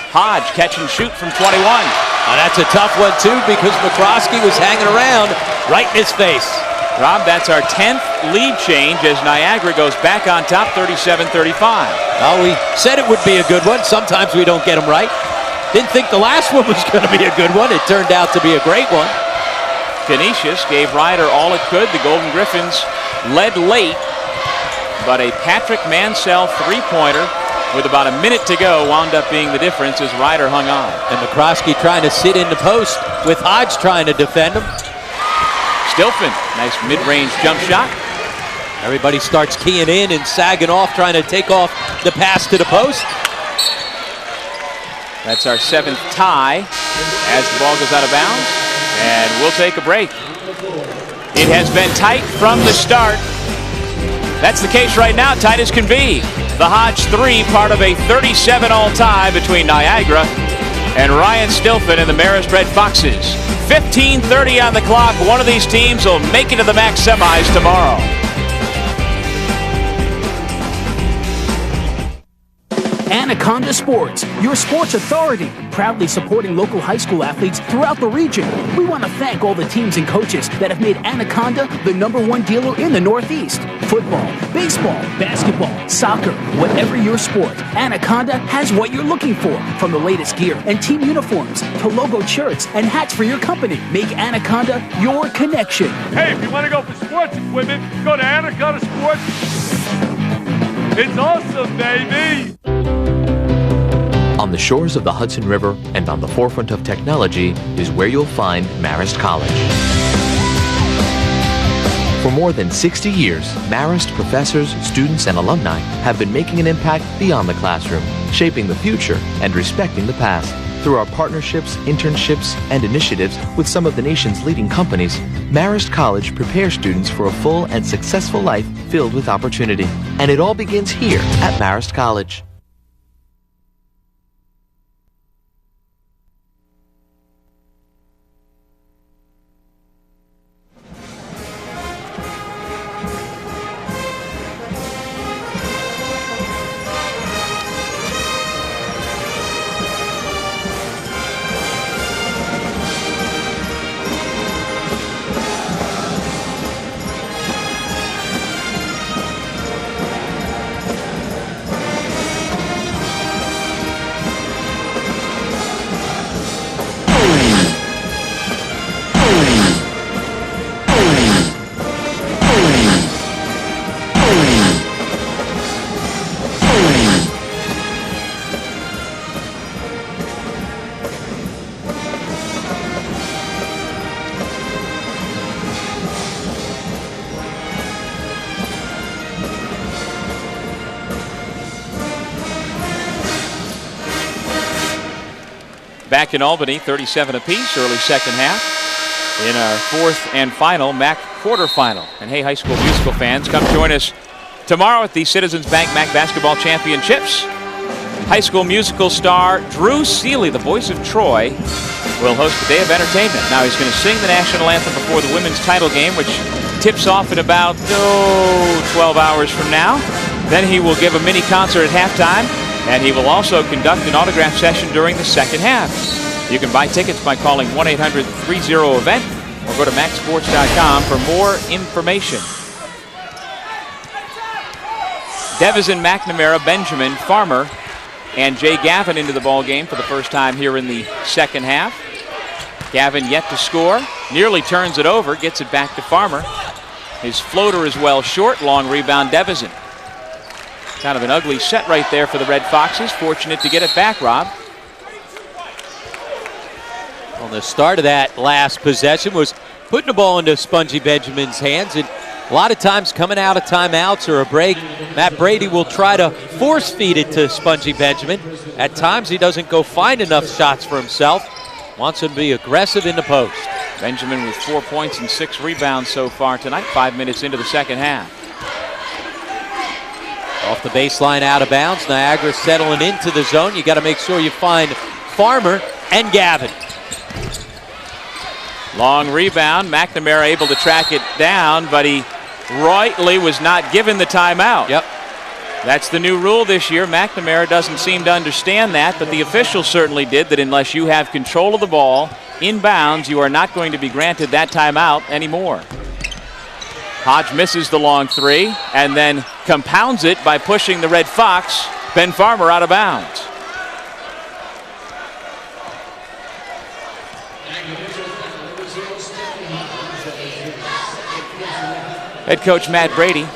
Hodge catch and shoot from 21. Oh, that's a tough one too, because McCroskey was hanging around right in his face. Rob, that's our 10th lead change as Niagara goes back on top, 37-35. Well, we said it would be a good one. Sometimes we don't get them right. Didn't think the last one was going to be a good one. It turned out to be a great one. Canisius gave Ryder all it could. The Golden Griffins led late, but a Patrick Mansell three-pointer with about a minute to go wound up being the difference as Ryder hung on. And McCroskey trying to sit in the post with Hodge trying to defend him. Stilfen, nice mid-range jump shot. Everybody starts keying in and sagging off, trying to take off the pass to the post. That's our 7th tie as the ball goes out of bounds, and we'll take a break. It has been tight from the start. That's the case right now, tight as can be. The Hodge 3, part of a 37-all tie between Niagara and Ryan Stilfen and the Marist Red Foxes. 15:30 on the clock. One of these teams will make it to the MAAC semis tomorrow. Anaconda Sports, your sports authority, proudly supporting local high school athletes throughout the region. We want to thank all the teams and coaches that have made Anaconda the #1 dealer in the Northeast. Football, baseball, basketball, soccer, whatever your sport, Anaconda has what you're looking for. From the latest gear and team uniforms to logo shirts and hats for your company. Make Anaconda your connection. Hey, if you want to go for sports equipment, go to Anaconda Sports. It's awesome, baby! On the shores of the Hudson River and on the forefront of technology is where you'll find Marist College. For more than 60 years, Marist professors, students, and alumni have been making an impact beyond the classroom, shaping the future and respecting the past. Through our partnerships, internships, and initiatives with some of the nation's leading companies, Marist College prepares students for a full and successful life filled with opportunity. And it all begins here at Marist College. back in Albany, 37 apiece, early second half, in our fourth and final MAAC quarterfinal. And hey, high school musical fans, come join us tomorrow at the Citizens Bank MAAC Basketball Championships. High school musical star Drew Seeley, the voice of Troy, will host a day of entertainment. Now he's going to sing the national anthem before the women's title game, which tips off in about 12 hours from now. Then he will give a mini concert at halftime, and he will also conduct an autograph session during the second half. You can buy tickets by calling 1-800-30-EVENT or go to MAACsports.com for more information. Devizin, McNamara, Benjamin, Farmer, and Jay Gavin into the ball game for the first time here in the second half. Gavin yet to score, nearly turns it over, gets it back to Farmer. His floater is well short, long rebound Devizin. Kind of an ugly set right there for the Red Foxes. Fortunate to get it back, Rob. On the start of that last possession was putting the ball into Spongy Benjamin's hands, and a lot of times coming out of timeouts or a break, Matt Brady will try to force feed it to Spongy Benjamin. At times he doesn't go find enough shots for himself. Wants him to be aggressive in the post. Benjamin with 4 points and 6 rebounds so far tonight, 5 minutes into the second half. Off the baseline, out of bounds. Niagara settling into the zone. You got to make sure you find Farmer and Gavin. Long rebound. McNamara able to track it down, but he rightly was not given the timeout. Yep. That's the new rule this year. McNamara doesn't seem to understand that, but the officials certainly did, that unless you have control of the ball inbounds, you are not going to be granted that timeout anymore. Hodge misses the long three and then compounds it by pushing the Red Fox, Ben Farmer, out of bounds. Head coach Matt Brady.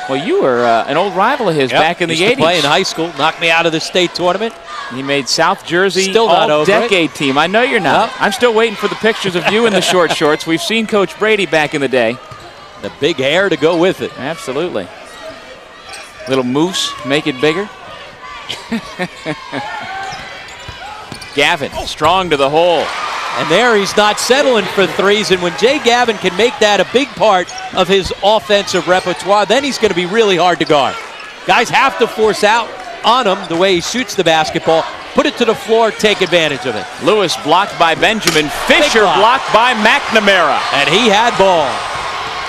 Well, you were an old rival of his back in the 80s. Used to play in high school, knocked me out of the state tournament. He made South Jersey Still not all-decade team. I know you're not. No. I'm still waiting for the pictures of you in the short shorts. We've seen Coach Brady back in the day. The big hair to go with it. Absolutely. Little moose, make it bigger. Gavin, strong to the hole. And there he's not settling for threes, and when Jay Gavin can make that a big part of his offensive repertoire, then he's going to be really hard to guard. Guys have to force out on him the way he shoots the basketball. Put it to the floor, take advantage of it. Lewis blocked by Benjamin. Fisher blocked by McNamara. And he had ball.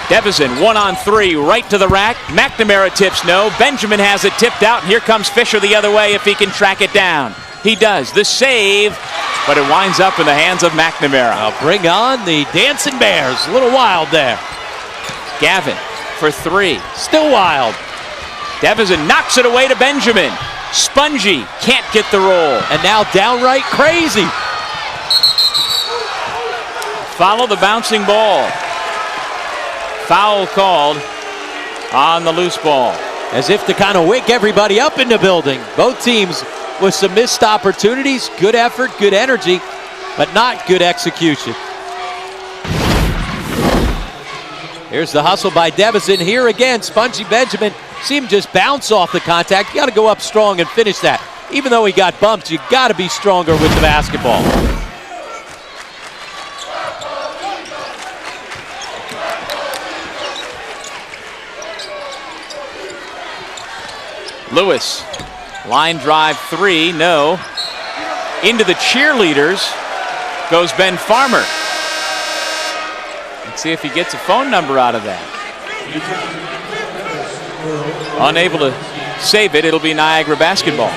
Devizin, 1-on-3, right to the rack. McNamara tips no. Benjamin has it tipped out, and here comes Fisher the other way if he can track it down. He does. The save, but it winds up in the hands of McNamara. Now bring on the Dancing Bears. A little wild there. Gavin for three. Still wild. Devizin knocks it away to Benjamin. Spongy can't get the roll. And now downright crazy. Follow the bouncing ball. Foul called on the loose ball. As if to kind of wake everybody up in the building. Both teams with some missed opportunities, good effort, good energy, but not good execution. Here's the hustle by Devizin. Here again, Spongy Benjamin. See him just bounce off the contact. You got to go up strong and finish that. Even though he got bumped, you got to be stronger with the basketball. Lewis, line drive three, no. Into the cheerleaders goes Ben Farmer. Let's see if he gets a phone number out of that. Unable to save it, it'll be Niagara basketball.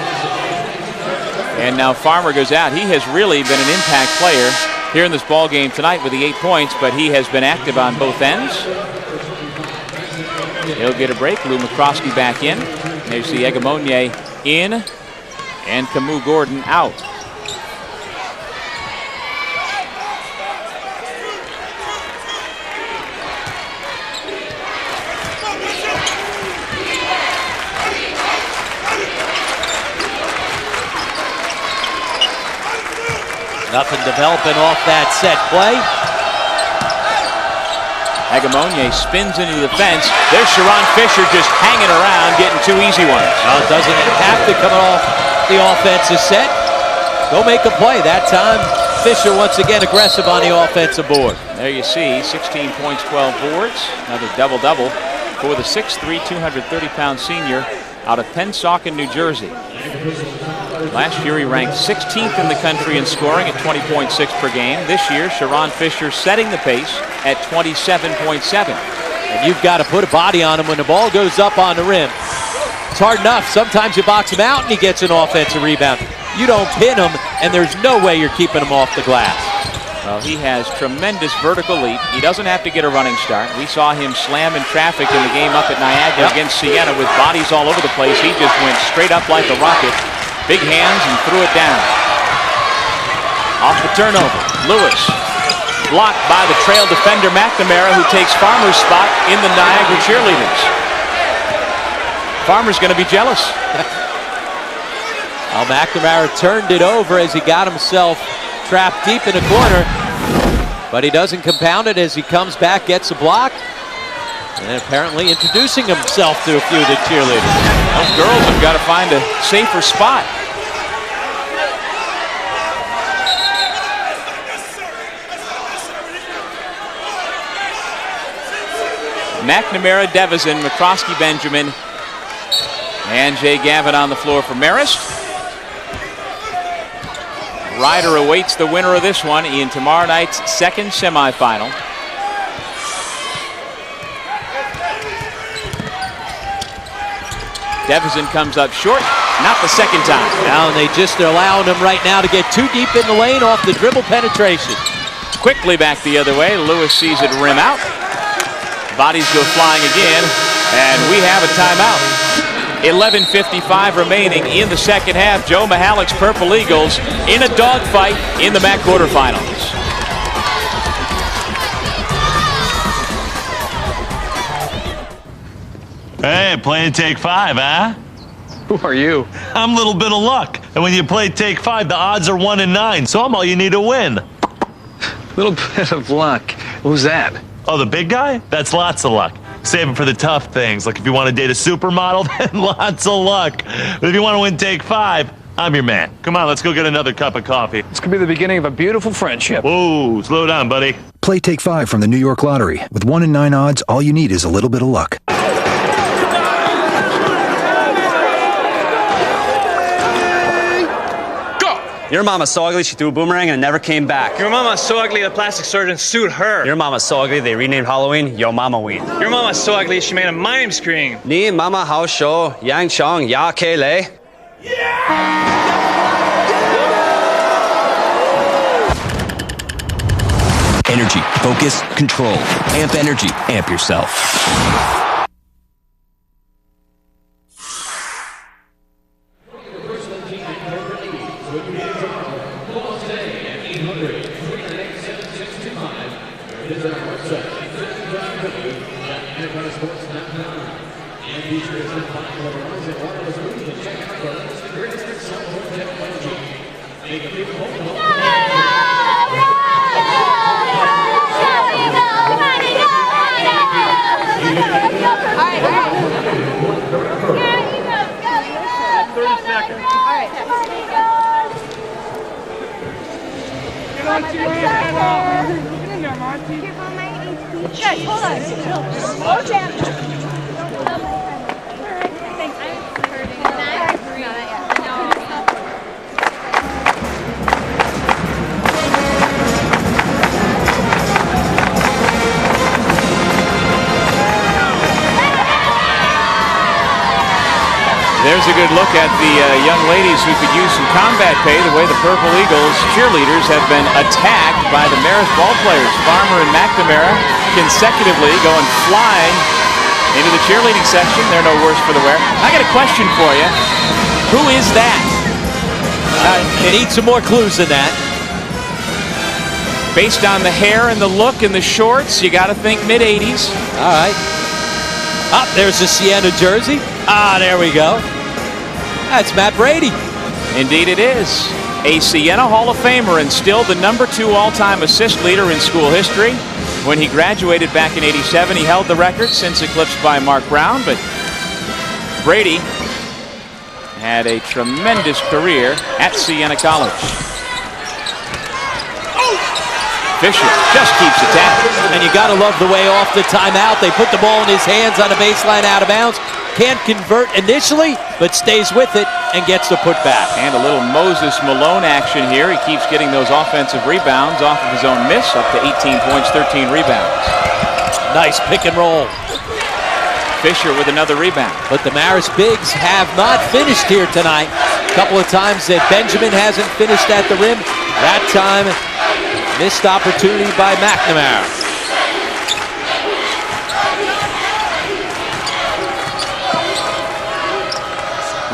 And now Farmer goes out. He has really been an impact player here in this ball game tonight with the 8 points, but he has been active on both ends. He'll get a break. Lou McCroskey back in. There's the Egamonye in, and Camus Gordon out. Nothing developing off that set play. Egamonye spins into the fence. There's Sharon Fisher just hanging around, getting two easy ones. Well, doesn't have to come off the offensive set. go make a play. That time, Fisher once again aggressive on the offensive board. There you see, 16 points, 12 boards. Another double-double for the 6'3", 230-pound senior out of Pennsauken, New Jersey. Last year he ranked 16th in the country in scoring at 20.6 per game. This year, Sharon Fisher setting the pace at 27.7. And you've got to put a body on him when the ball goes up on the rim. It's hard enough. Sometimes you box him out and he gets an offensive rebound. You don't pin him, and there's no way you're keeping him off the glass. Well, he has tremendous vertical leap. He doesn't have to get a running start. We saw him slam in traffic in the game up at Niagara against Siena with bodies all over the place. He just went straight up like a rocket. Big hands and threw it down. Off the turnover, Lewis blocked by the trail defender McNamara, who takes Farmer's spot in the Niagara cheerleaders. Farmer's going to be jealous. Well, McNamara turned it over as he got himself trapped deep in the corner, but he doesn't compound it as he comes back, gets a block, and apparently introducing himself to a few of the cheerleaders. Those girls have got to find a safer spot. McNamara, Devison, McCroskey, Benjamin, and Jay Gavin on the floor for Marist. Ryder awaits the winner of this one in tomorrow night's second semifinal. Devison comes up short, not the second time. Now they just are allowing him right now to get too deep in the lane off the dribble penetration. Quickly back the other way. Lewis sees it rim out. Bodies go flying again, and we have a timeout. 11:55 remaining in the second half. Joe Mihalik's Purple Eagles in a dogfight in the MAAC quarterfinals. Hey, playing take 5, huh? Who are you? I'm a little bit of luck. And when you play take 5, the odds are 1 in 9. So I'm all you need to win. Little bit of luck. Who's that? Oh, the big guy? That's lots of luck. Save it for the tough things, like if you want to date a supermodel, then lots of luck. But if you want to win take 5, I'm your man. Come on, let's go get another cup of coffee. This could be the beginning of a beautiful friendship. Whoa, slow down, buddy. Play Take 5 from the New York Lottery. With 1 in 9 odds, all you need is a little bit of luck. Your mama's so ugly she threw a boomerang and it never came back. Your mama's so ugly the plastic surgeon sued her. Your mama's so ugly they renamed Halloween Yo Mama Ween. Your mama's so ugly she made a mime scream. Ni mama hao shou yang chong ya ke lei. Energy, focus, control. Amp Energy. Amp yourself. There's a good look at the young ladies who could use some combat pay, the way the Purple Eagles cheerleaders have been attacked by the Marist ball players. Farmer and McNamara consecutively going flying into the cheerleading section. They're no worse for the wear. I got a question for you. Who is that? It needs some more clues than that. Based on the hair and the look and the shorts, you got to think mid-80s. All right. Up there's a Siena jersey. Ah, there we go. That's Matt Brady. Indeed it is. A Siena Hall of Famer and still the #2 all-time assist leader in school history. When he graduated back in '87, he held the record, since eclipsed by Mark Brown. But Brady had a tremendous career at Siena College. Fisher just keeps attacking. And you got to love the way off the timeout. They put the ball in his hands on the baseline out of bounds. Can't convert initially, but stays with it and gets the putback. And a little Moses Malone action here. He keeps getting those offensive rebounds off of his own miss, up to 18 points, 13 rebounds. Nice pick and roll. Fisher with another rebound. But the Marist Bigs have not finished here tonight. A couple of times that Benjamin hasn't finished at the rim. That time, missed opportunity by McNamara.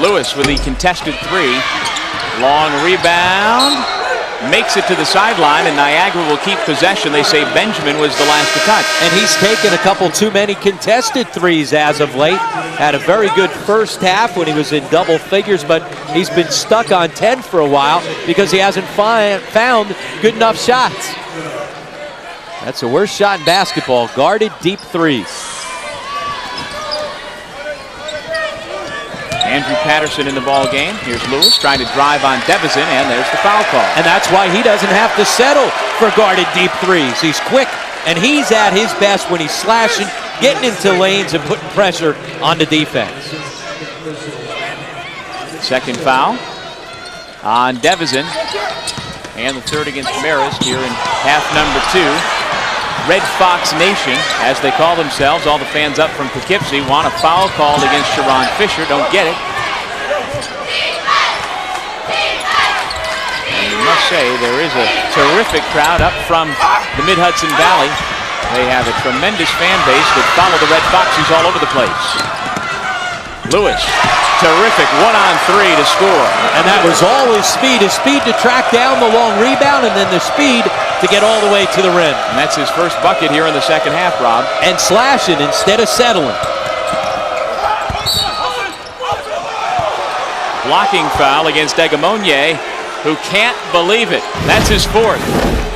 Lewis with the contested three. Long rebound. Makes it to the sideline, and Niagara will keep possession. They say Benjamin was the last to touch. And he's taken a couple too many contested threes as of late. Had a very good first half when he was in double figures, but he's been stuck on 10 for a while because he hasn't found good enough shots. That's the worst shot in basketball, guarded deep threes. Andrew Patterson in the ball game. Here's Lewis trying to drive on Devizin, and there's the foul call. And that's why he doesn't have to settle for guarded deep threes. He's quick, and he's at his best when he's slashing, getting into lanes, and putting pressure on the defense. Second foul on Devizin, and the third against Marist here in half number 2. Red Fox Nation, as they call themselves, all the fans up from Poughkeepsie want a foul called against Sharon Fisher. Don't get it. And you must say there is a terrific crowd up from the Mid-Hudson Valley. They have a tremendous fan base that follow the Red Foxes all over the place. Lewis, terrific 1-on-3 to score. And that was all his speed to track down the long rebound, and then the speed to get all the way to the rim. And that's his first bucket here in the second half, Rob. And slashing instead of settling. Blocking foul against Egamonye, who can't believe it. That's his fourth.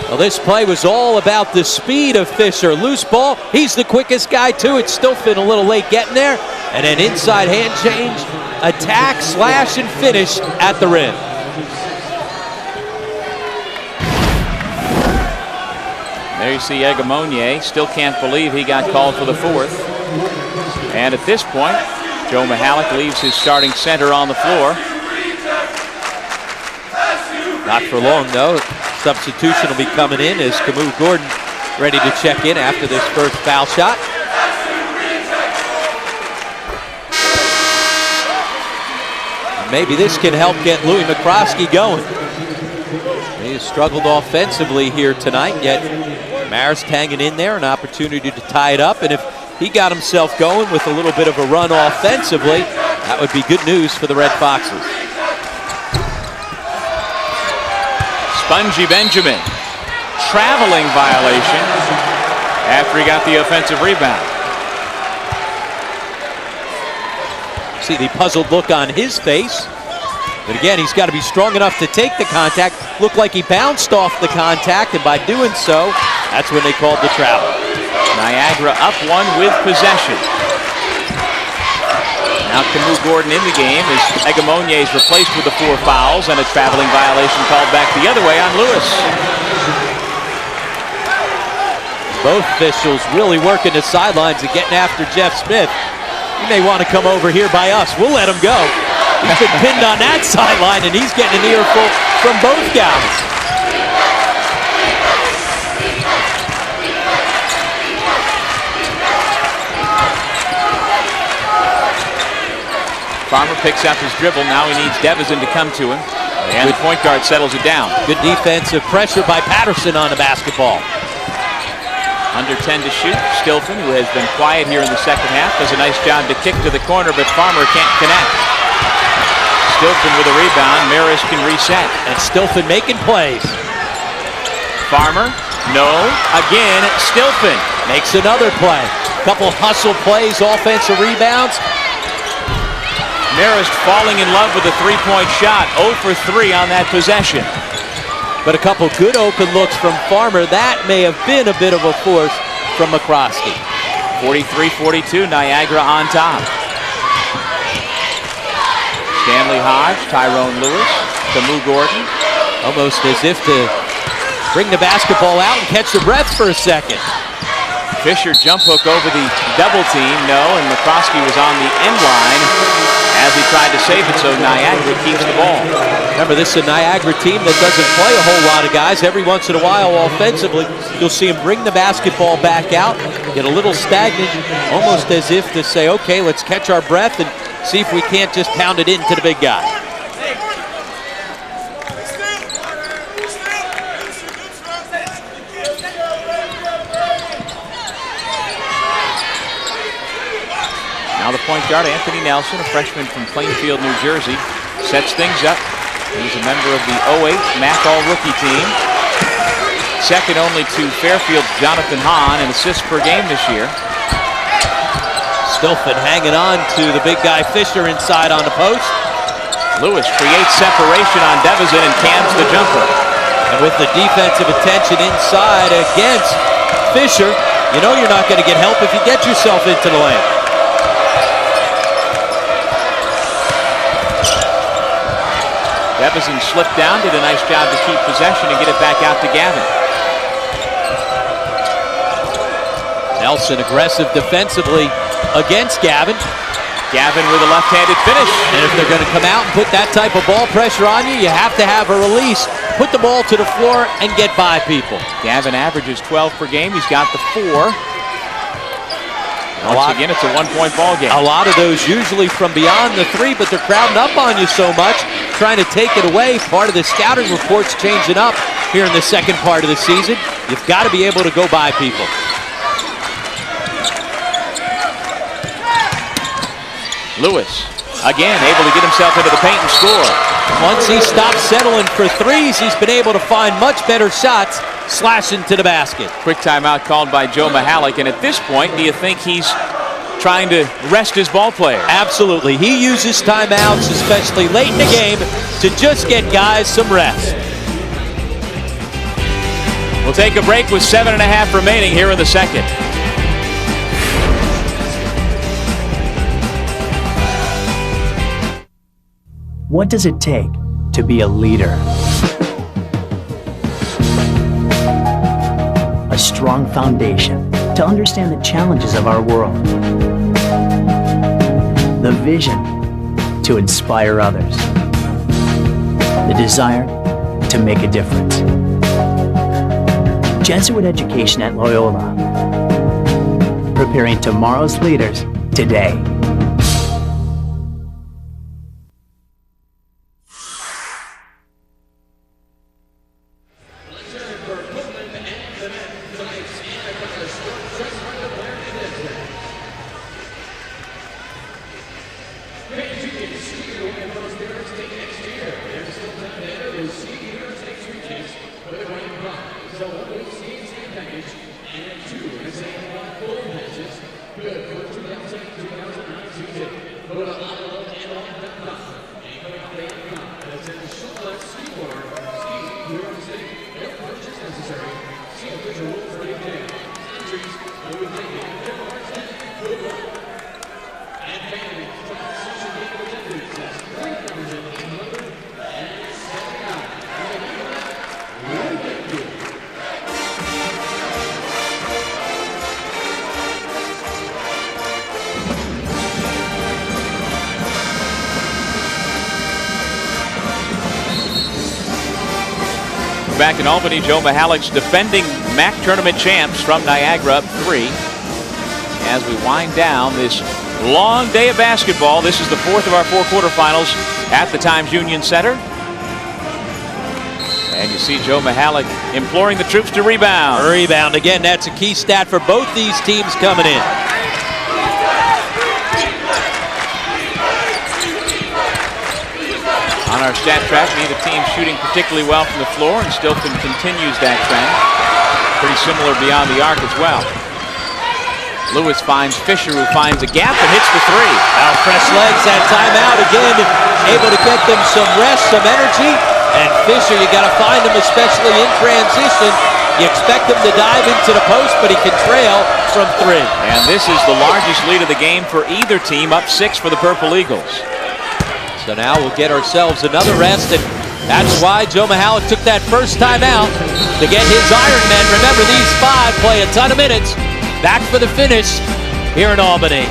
Well, this play was all about the speed of Fisher. Loose ball, he's the quickest guy to it. Stilfen a little late getting there. And an inside hand change, attack, slash, and finish at the rim. There you see Egamonye, still can't believe he got called for the fourth. And at this point, Joe Mihalik leaves his starting center on the floor. Not for long, though. Substitution will be coming in as Camus Gordon ready to check in after this first foul shot. Maybe this can help get Louis McCroskey going. He has struggled offensively here tonight, yet Marist hanging in there, an opportunity to tie it up. And if he got himself going with a little bit of a run offensively, that would be good news for the Red Foxes. Spongy Benjamin, traveling violation after he got the offensive rebound. See the puzzled look on his face. But again, he's got to be strong enough to take the contact. Looked like he bounced off the contact, and by doing so, that's when they called the travel. Niagara up one with possession. Now Camus Gordon in the game as Egamonye is replaced with the 4 fouls and a traveling violation called back the other way on Lewis. Both officials really working the sidelines and getting after Jeff Smith. You may want to come over here by us. We'll let him go. He's been pinned on that sideline, and he's getting an earful from both guys. Farmer picks up his dribble. Now he needs Devizin to come to him. And the point guard settles it down. Good defensive pressure by Patterson on the basketball. Under 10 to shoot. Stilfen, who has been quiet here in the second half, does a nice job to kick to the corner, but Farmer can't connect. Stilfen with a rebound. Marist can reset. And Stilfen making plays. Farmer, no. Again, Stilfen makes another play. Couple hustle plays, offensive rebounds. Marist falling in love with a three-point shot. 0 for 3 on that possession. But a couple good open looks from Farmer. That may have been a bit of a force from McCroskey. 43-42, Niagara on top. Stanley Hodge, Tyrone Lewis, Camus Gordon. Almost as if to bring the basketball out and catch the breath for a second. Fisher jump hook over the double team, no, and McCroskey was on the end line as he tried to save it, so Niagara keeps the ball. Remember, this is a Niagara team that doesn't play a whole lot of guys. Every once in a while, offensively, you'll see them bring the basketball back out, get a little stagnant, almost as if to say, okay, let's catch our breath and see if we can't just pound it into the big guy. Now the point guard, Anthony Nelson, a freshman from Plainfield, New Jersey, sets things up. He's a member of the 08 MAAC All-Rookie team. Second only to Fairfield's Jonathan Hahn in assists per game this year. Stilfen hanging on to the big guy Fisher inside on the post. Lewis creates separation on Devizin and cams the jumper. And with the defensive attention inside against Fisher, you know you're not going to get help if you get yourself into the lane. Devizin slipped down, did a nice job to keep possession and get it back out to Gavin. Nelson aggressive defensively against Gavin. Gavin with a left-handed finish. And if they're going to come out and put that type of ball pressure on you, you have to have a release, put the ball to the floor, and get by people. Gavin averages 12 per game. He's got the 4. Once again, it's a one-point ball game. A lot of those usually from beyond the 3, but they're crowding up on you so much, trying to take it away. Part of the scouting report's changing up here in the second part of the season. You've got to be able to go by people. Lewis, again, able to get himself into the paint and score. Once he stopped settling for 3s, he's been able to find much better shots, slashing to the basket. Quick timeout called by Joe Mihalik, and at this point, do you think he's trying to rest his ball player? Absolutely. He uses timeouts, especially late in the game, to just get guys some rest. We'll take a break with 7.5 remaining here in the second. What does it take to be a leader? A strong foundation to understand the challenges of our world. The vision to inspire others. The desire to make a difference. Jesuit education at Loyola. Preparing tomorrow's leaders today. Back in Albany, Joe Mihalik's defending MAAC tournament champs from Niagara up 3. As we wind down this long day of basketball, this is the 4th of our 4 quarterfinals at the Times Union Center. And you see Joe Mihalik imploring the troops to rebound. Rebound, again, that's a key stat for both these teams coming in. On our stat track, neither team shooting particularly well from the floor, and Stilfen continues that trend. Pretty similar beyond the arc as well. Lewis finds Fisher, who finds a gap and hits the 3. Out fresh legs, that timeout again, able to get them some rest, some energy. And Fisher, you got to find him, especially in transition. You expect him to dive into the post, but he can trail from 3. And this is the largest lead of the game for either team, up 6 for the Purple Eagles. So now we'll get ourselves another rest, and that's why Joe Mihalik took that first time out to get his Ironmen. Remember, these 5 play a ton of minutes. Back for the finish here in Albany.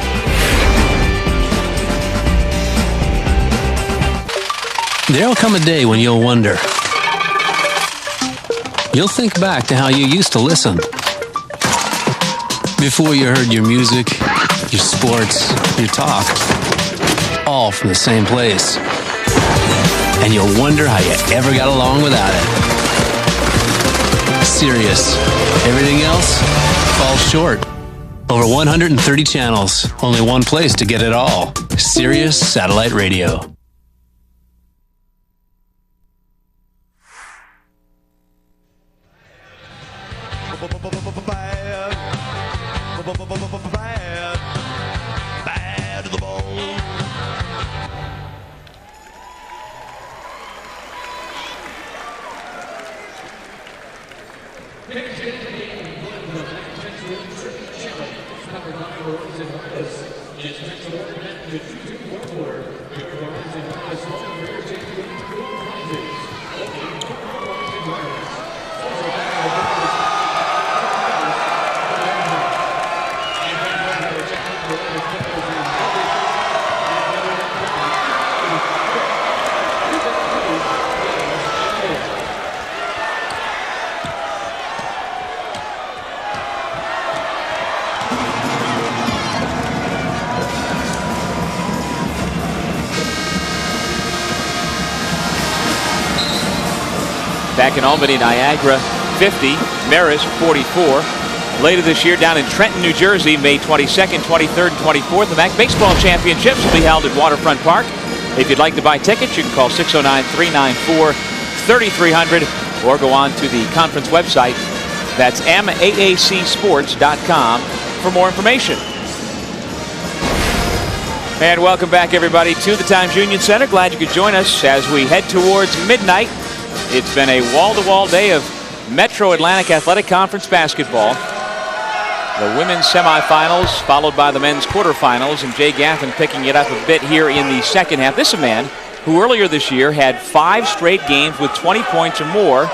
There'll come a day when you'll wonder. You'll think back to how you used to listen. Before you heard your music, your sports, your talk, all from the same place. And you'll wonder how you ever got along without it. Sirius. Everything else falls short. Over 130 channels. Only one place to get it all. Sirius Satellite Radio. Bad to the bone. Back in Albany, Niagara 50, Marist 44. Later this year down in Trenton, New Jersey, May 22nd, 23rd, and 24th, the MAAC Baseball Championships will be held at Waterfront Park. If you'd like to buy tickets, you can call 609-394-3300 or go on to the conference website. That's maacsports.com for more information. And welcome back, everybody, to the Times Union Center. Glad you could join us as we head towards midnight. It's been a wall-to-wall day of Metro Atlantic Athletic Conference basketball. The women's semifinals followed by the men's quarterfinals, and Jay Gaffin picking it up a bit here in the second half. This is a man who earlier this year had 5 straight games with 20 points or more,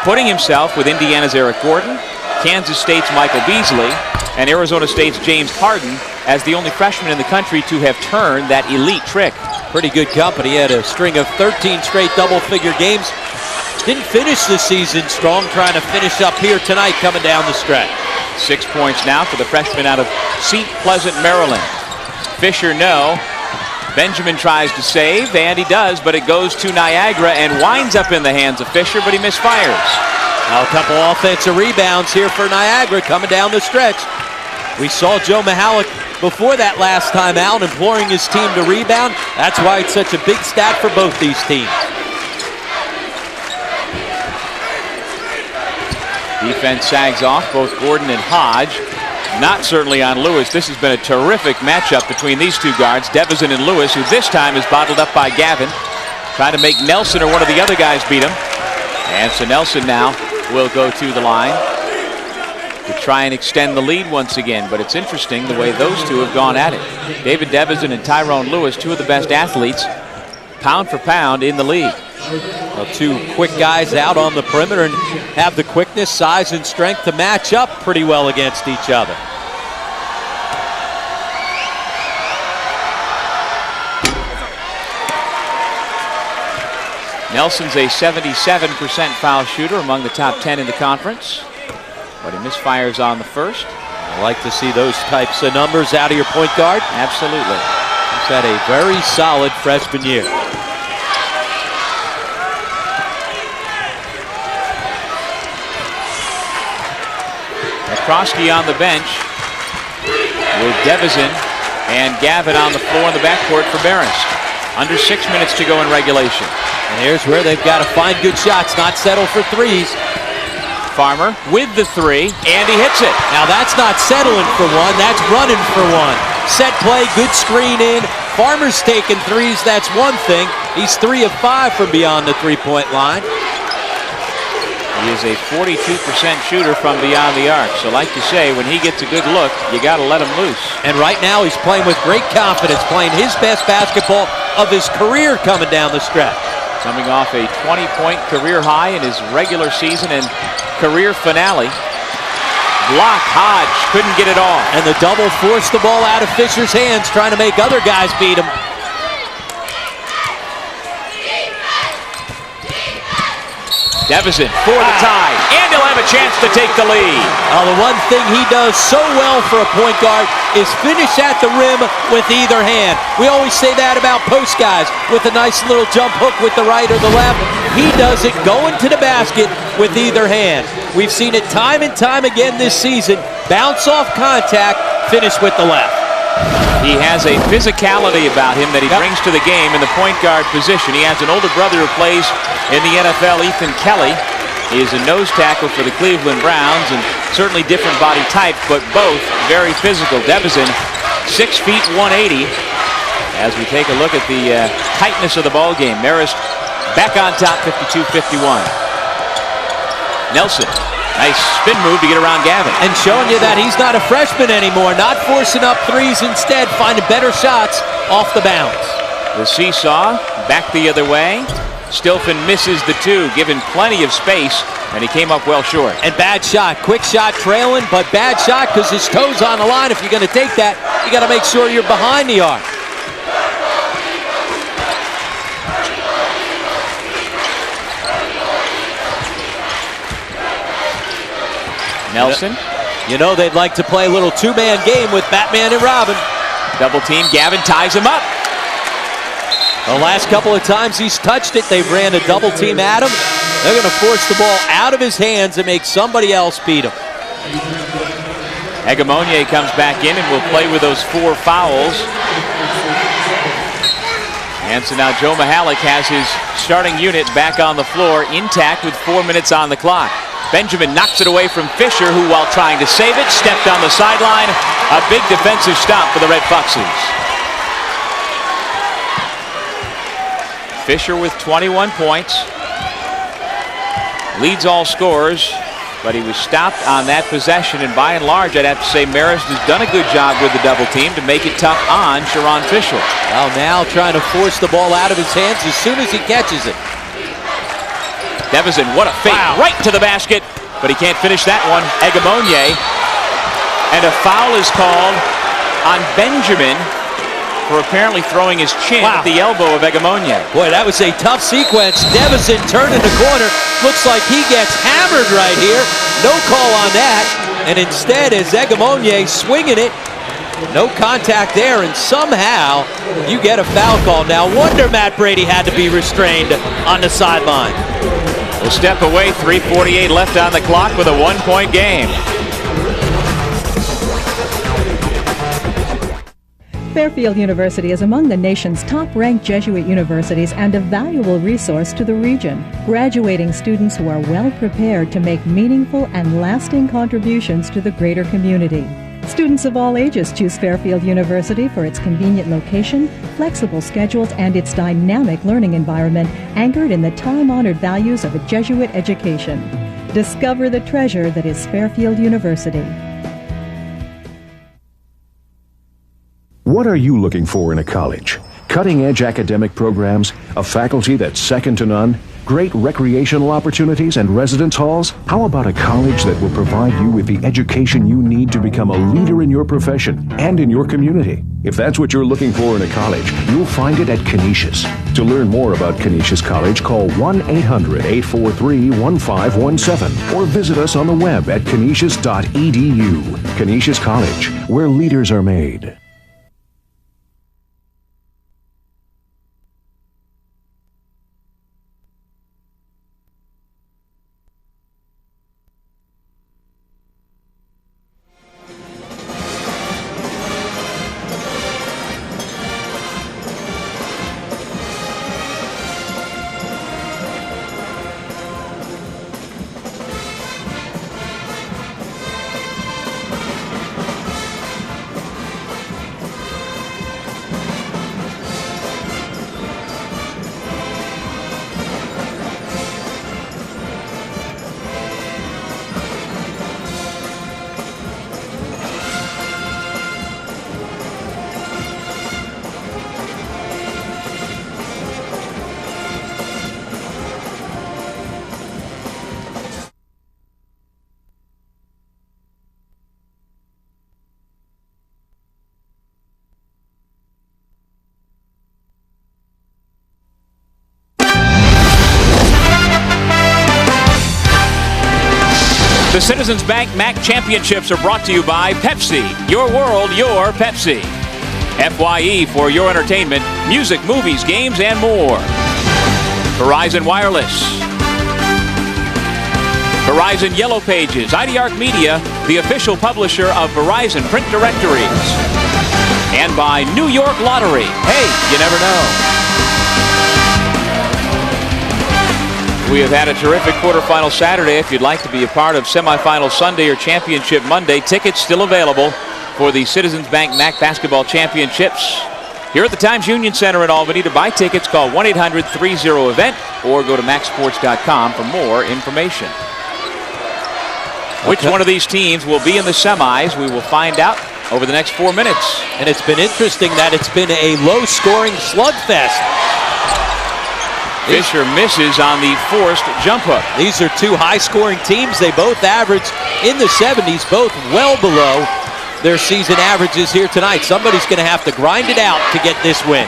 putting himself with Indiana's Eric Gordon, Kansas State's Michael Beasley, and Arizona State's James Harden as the only freshman in the country to have turned that elite trick. Pretty good company. He had a string of 13 straight double-figure games. Didn't finish the season strong, trying to finish up here tonight coming down the stretch. 6 points now for the freshman out of St. Pleasant, Maryland. Fisher, no. Benjamin tries to save, and he does, but it goes to Niagara and winds up in the hands of Fisher, but he misfires. Now a couple offensive rebounds here for Niagara coming down the stretch. We saw Joe Mihalik before that last time out imploring his team to rebound. That's why it's such a big stat for both these teams. Defense sags off both Gordon and Hodge. Not certainly on Lewis. This has been a terrific matchup between these two guards, Devizin and Lewis, who this time is bottled up by Gavin. Trying to make Nelson or one of the other guys beat him. And so Nelson now will go to the line to try and extend the lead once again. But it's interesting the way those two have gone at it. David Devizin and Tyrone Lewis, two of the best athletes, pound for pound in the league. Well, two quick guys out on the perimeter and have the quickness, size, and strength to match up pretty well against each other. Nelson's a 77% foul shooter, among the top 10 in the conference, but he misfires on the first. I like to see those types of numbers out of your point guard. Absolutely. He's had a very solid freshman year. Krosky on the bench with Devizin and Gavin on the floor in the backcourt for Marist. Under 6 minutes to go in regulation. And here's where they've got to find good shots, not settle for threes. Farmer with the three, and he hits it. Now that's not settling for one, that's running for one. Set play, good screen in. Farmer's taking threes, that's one thing. He's 3 of 5 from beyond the three-point line. He is a 42% shooter from beyond the arc. So like you say, when he gets a good look, you got to let him loose. And right now he's playing with great confidence, playing his best basketball of his career coming down the stretch. Coming off a 20-point career high in his regular season and career finale. Blocked. Hodge couldn't get it off. And the double forced the ball out of Fisher's hands, trying to make other guys beat him. Devison for the tie, and he'll have a chance to take the lead. The one thing he does so well for a point guard is finish at the rim with either hand. We always say that about post guys, with a nice little jump hook with the right or the left. He does it going to the basket with either hand. We've seen it time and time again this season. Bounce off contact, finish with the left. He has a physicality about him that he brings to the game in the point guard position. He has an older brother who plays in the NFL, Ethan Kelly. He is a nose tackle for the Cleveland Browns, and certainly different body type, but both very physical. Devison, 6 feet 180. As we take a look at the tightness of the ball game, Marist back on top, 52-51. Nelson. Nice spin move to get around Gavin. And showing you that he's not a freshman anymore, not forcing up threes, instead finding better shots off the bounce. The seesaw, back the other way. Stilfen misses the two, given plenty of space, and he came up well short. And bad shot, quick shot trailing, but bad shot because his toe's on the line. If you're going to take that, you got to make sure you're behind the arc. Nelson. You know they'd like to play a little two-man game with Batman and Robin. Double team, Gavin ties him up. The last couple of times he's touched it, they've ran a double team at him. They're going to force the ball out of his hands and make somebody else beat him. Egamonye comes back in and will play with those 4 fouls. And so now Joe Mihalik has his starting unit back on the floor, intact with 4 minutes on the clock. Benjamin knocks it away from Fisher, who, while trying to save it, stepped on the sideline. A big defensive stop for the Red Foxes. Fisher with 21 points. Leads all scorers, but he was stopped on that possession. And by and large, I'd have to say Marist has done a good job with the double team to make it tough on Sharon Fisher. Well, now trying to force the ball out of his hands as soon as he catches it. Devison, what a fake, right to the basket, but he can't finish that one. Egamonye, and a foul is called on Benjamin for apparently throwing his chin at the elbow of Egamonye. Boy, that was a tough sequence. Devison turning the corner. Looks like he gets hammered right here. No call on that. And instead, is Egamonye swinging it. No contact there, and somehow you get a foul call. Now, wonder Matt Brady had to be restrained on the sideline. We'll step away, 3:48 left on the clock with a 1-point game. Fairfield University is among the nation's top-ranked Jesuit universities and a valuable resource to the region, graduating students who are well prepared to make meaningful and lasting contributions to the greater community. Students of all ages choose Fairfield University for its convenient location, flexible schedules, and its dynamic learning environment anchored in the time-honored values of a Jesuit education. Discover the treasure that is Fairfield University. What are you looking for in a college? Cutting-edge academic programs, a faculty that's second to none, great recreational opportunities and residence halls? How about a college that will provide you with the education you need to become a leader in your profession and in your community? If that's what you're looking for in a college, you'll find it at Canisius. To learn more about Canisius College, call 1-800-843-1517 or visit us on the web at canisius.edu. Canisius College, where leaders are made. Citizens Bank MAAC Championships are brought to you by Pepsi. Your world, your Pepsi. FYE for your entertainment, music, movies, games, and more. Verizon Wireless. Verizon Yellow Pages. IDARC Media, the official publisher of Verizon Print Directories. And by New York Lottery. Hey, you never know. We have had a terrific quarterfinal Saturday. If you'd like to be a part of semifinal Sunday or championship Monday, tickets still available for the Citizens Bank MAAC Basketball Championships. Here at the Times Union Center in Albany. To buy tickets, call 1-800-30-EVENT or go to MAACsports.com for more information. Which one of these teams will be in the semis? We will find out over the next 4 minutes. And it's been interesting that it's been a low-scoring slugfest. Fisher misses on the forced jump hook. These are two high-scoring teams. They both average in the 70s, both well below their season averages here tonight. Somebody's going to have to grind it out to get this win.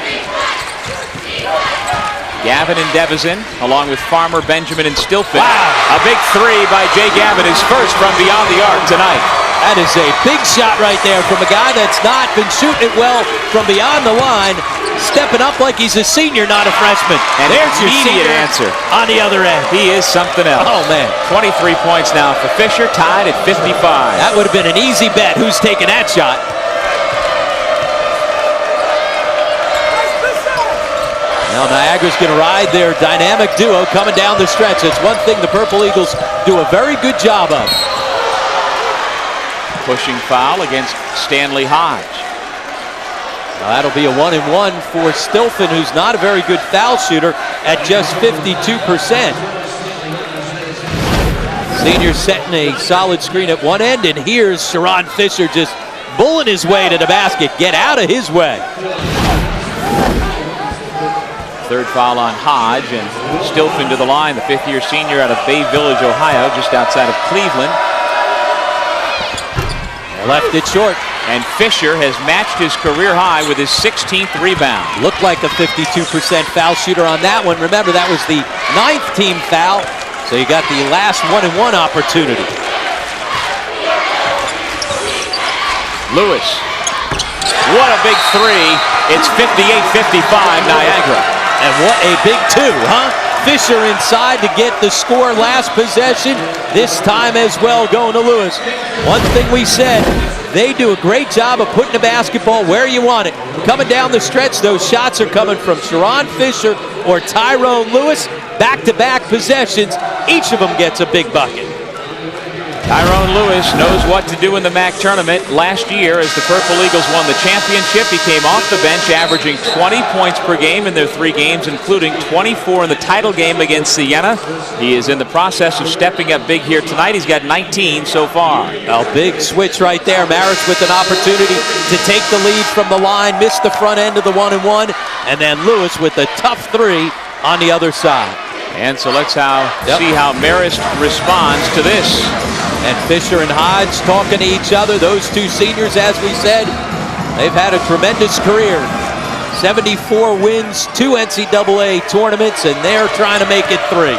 Gavin and Devizin, along with Farmer, Benjamin, and Stilfen. Wow. A big three by Jay Gavin, his first from beyond the arc tonight. That is a big shot right there from a guy that's not been shooting it well from beyond the line, stepping up like he's a senior, not a freshman. And there's your immediate answer on the other end. He is something else. Oh, man. 23 points now for Fisher, tied at 55. That would have been an easy bet. Who's taking that shot? Now Niagara's going to ride their dynamic duo coming down the stretch. It's one thing the Purple Eagles do a very good job of. Pushing foul against Stanley Hodge. Now that'll be a 1-and-1 for Stilfen, who's not a very good foul shooter at just 52%. Senior setting a solid screen at one end, and here's Sharon Fisher just bulling his way to the basket. Get out of his way. Third foul on Hodge, and Stilfen to the line, the fifth-year senior out of Bay Village, Ohio, just outside of Cleveland. Left it short. And Fisher has matched his career high with his 16th rebound. Looked like a 52% foul shooter on that one. Remember, that was the 9th team foul, so you got the last 1-and-1 opportunity. Lewis. What a big three. It's 58-55 Niagara. And what a big two, huh? Fisher inside to get the score last possession. This time as well going to Lewis. One thing we said, they do a great job of putting the basketball where you want it. Coming down the stretch, those shots are coming from Sharon Fisher or Tyrone Lewis. Back-to-back possessions. Each of them gets a big bucket. Tyrone Lewis knows what to do in the MAAC tournament. Last year, as the Purple Eagles won the championship, he came off the bench averaging 20 points per game in their 3 games, including 24 in the title game against Siena. He is in the process of stepping up big here tonight. He's got 19 so far. A big switch right there. Marist with an opportunity to take the lead from the line, missed the front end of the 1-and-1, and then Lewis with a tough three on the other side. And so let's see how Marist responds to this. And Fisher and Hodge talking to each other. Those two seniors, as we said, they've had a tremendous career. 74 wins, 2 NCAA tournaments, and they're trying to make it 3.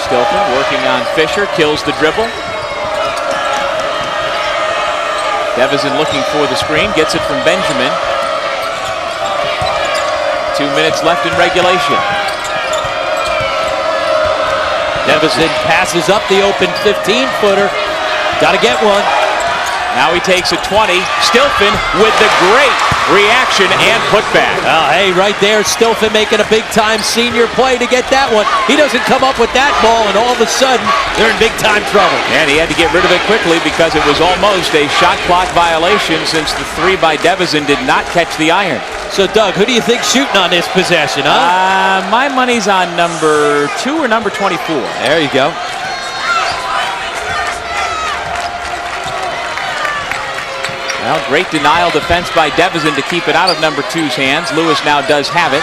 Stilfen working on Fisher, kills the dribble. Devizin looking for the screen, gets it from Benjamin. 2 minutes left in regulation. Devizin passes up the open 15-footer. Got to get one. Now he takes a 20. Stilfen with the great reaction and putback. Oh, hey, right there, Stilfen making a big-time senior play to get that one. He doesn't come up with that ball, and all of a sudden, they're in big-time trouble. And he had to get rid of it quickly because it was almost a shot clock violation since the 3 by Devizin did not catch the iron. So, Doug, who do you think's shooting on this possession, huh? My money's on number 2 or number 24. There you go. Well, great denial defense by Devizin to keep it out of number 2's hands. Lewis now does have it.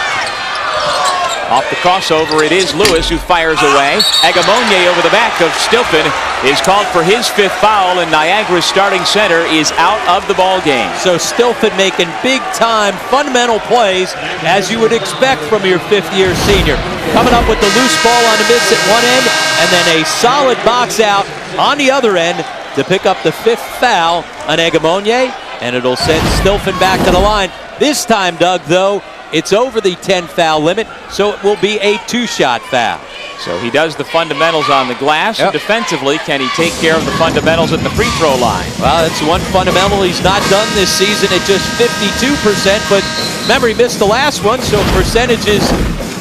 Off the crossover, it is Lewis who fires away. Agamonye over the back of Stilfen is called for his 5th foul, and Niagara's starting center is out of the ball game. So Stilfen making big-time fundamental plays, as you would expect from your 5th-year senior. Coming up with the loose ball on the mids at one end, and then a solid box out on the other end to pick up the 5th foul on Agamonye, and it'll send Stilfen back to the line. This time, Doug, though, it's over the 10-foul limit, so it will be a 2-shot foul. So he does the fundamentals on the glass, and defensively, can he take care of the fundamentals at the free throw line? Well, that's one fundamental he's not done this season at just 52%, but remember, he missed the last one, so percentages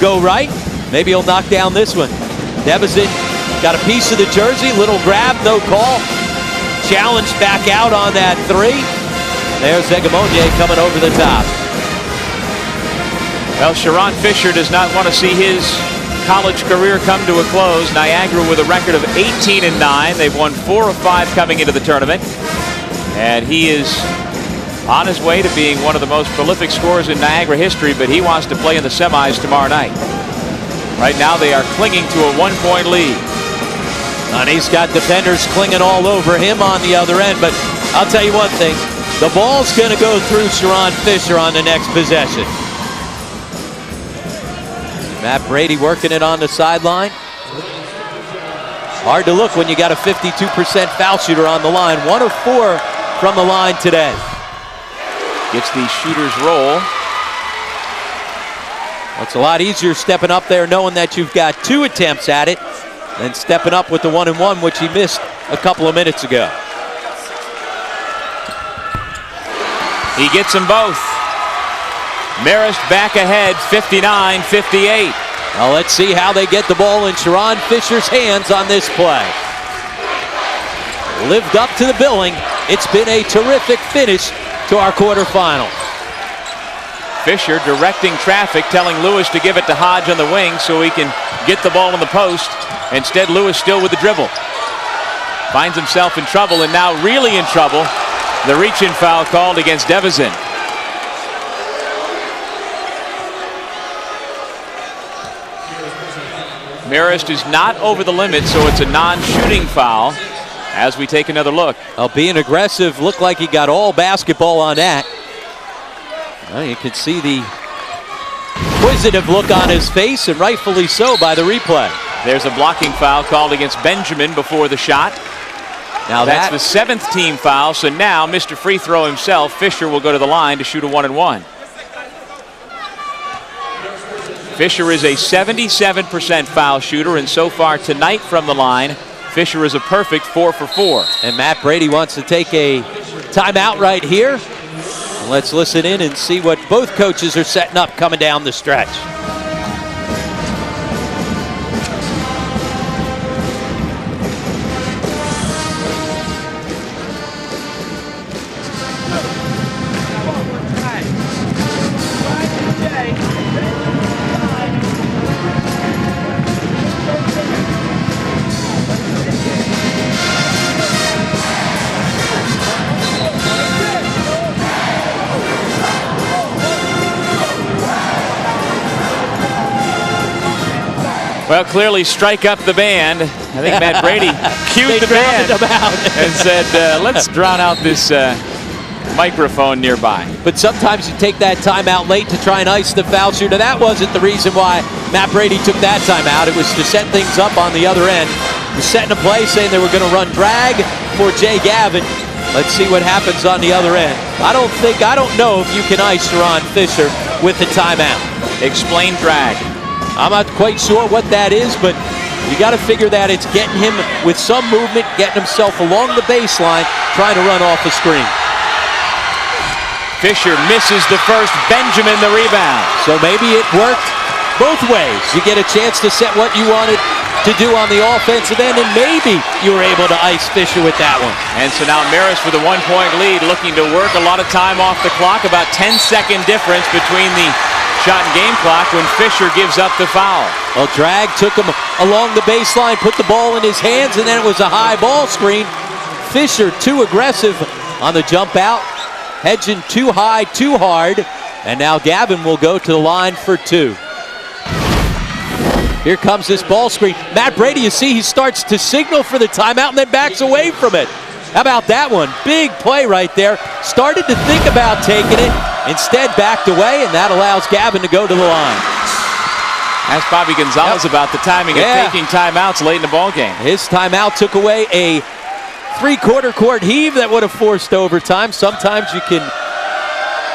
go right. Maybe he'll knock down this one. Devizin got a piece of the jersey, little grab, no call. Challenge back out on that 3. There's Agamonye coming over the top. Well, Sharon Fisher does not want to see his college career come to a close. Niagara with a record of 18-9. They've won 4 of 5 coming into the tournament. And he is on his way to being one of the most prolific scorers in Niagara history, but he wants to play in the semis tomorrow night. Right now they are clinging to a 1-point lead. And he's got defenders clinging all over him on the other end, but I'll tell you one thing, the ball's going to go through Sharon Fisher on the next possession. Matt Brady working it on the sideline. Hard to look when you got a 52% foul shooter on the line. 1 of 4 from the line today. Gets the shooter's roll. Well, it's a lot easier stepping up there knowing that you've got 2 attempts at it than stepping up with the 1-and-1, which he missed a couple of minutes ago. He gets them both. Marist back ahead, 59-58. Now let's see how they get the ball in Sharon Fisher's hands on this play. Lived up to the billing. It's been a terrific finish to our quarterfinal. Fisher directing traffic, telling Lewis to give it to Hodge on the wing so he can get the ball in the post. Instead, Lewis still with the dribble. Finds himself in trouble, and now really in trouble. The reach-in foul called against Devizin. Marist is not over the limit, so it's a non-shooting foul as we take another look. Well, being aggressive, looked like he got all basketball on that. Well, you can see the inquisitive look on his face, and rightfully so by the replay. There's a blocking foul called against Benjamin before the shot. Now that's the 7th team foul, so now Mr. Free Throw himself, Fisher, will go to the line to shoot a 1-and-1. Fisher is a 77% foul shooter, and so far tonight from the line, Fisher is a perfect 4 for 4. And Matt Brady wants to take a timeout right here. Let's listen in and see what both coaches are setting up coming down the stretch. Well, clearly strike up the band. I think Matt Brady cued the band and said, let's drown out this microphone nearby. But sometimes you take that timeout late to try and ice the foul shooter. That wasn't the reason why Matt Brady took that timeout. It was to set things up on the other end. He was setting a play saying they were going to run drag for Jay Gavin. Let's see what happens on the other end. I don't know if you can ice Sharon Fisher with the timeout. Explain drag. I'm not quite sure what that is, but you got to figure that it's getting him with some movement, getting himself along the baseline, trying to run off a screen. Fisher misses the first, Benjamin the rebound. So maybe it worked both ways. You get a chance to set what you wanted to do on the offensive end, and maybe you were able to ice Fisher with that one. And so now Marist with a 1-point lead, looking to work a lot of time off the clock. About 10-second difference between the shot and game clock when Fisher gives up the foul. Well, drag took him along the baseline, put the ball in his hands, and then it was a high ball screen. Fisher too aggressive on the jump out, hedging too high, too hard, and now Gavin will go to the line for 2. Here comes this ball screen. Matt Brady, you see, he starts to signal for the timeout and then backs away from it. How about that one? Big play right there. Started to think about taking it, instead backed away, and that allows Gavin to go to the line. Ask Bobby Gonzalez about the timing of taking timeouts late in the ballgame. His timeout took away a three-quarter court heave that would have forced overtime. Sometimes you can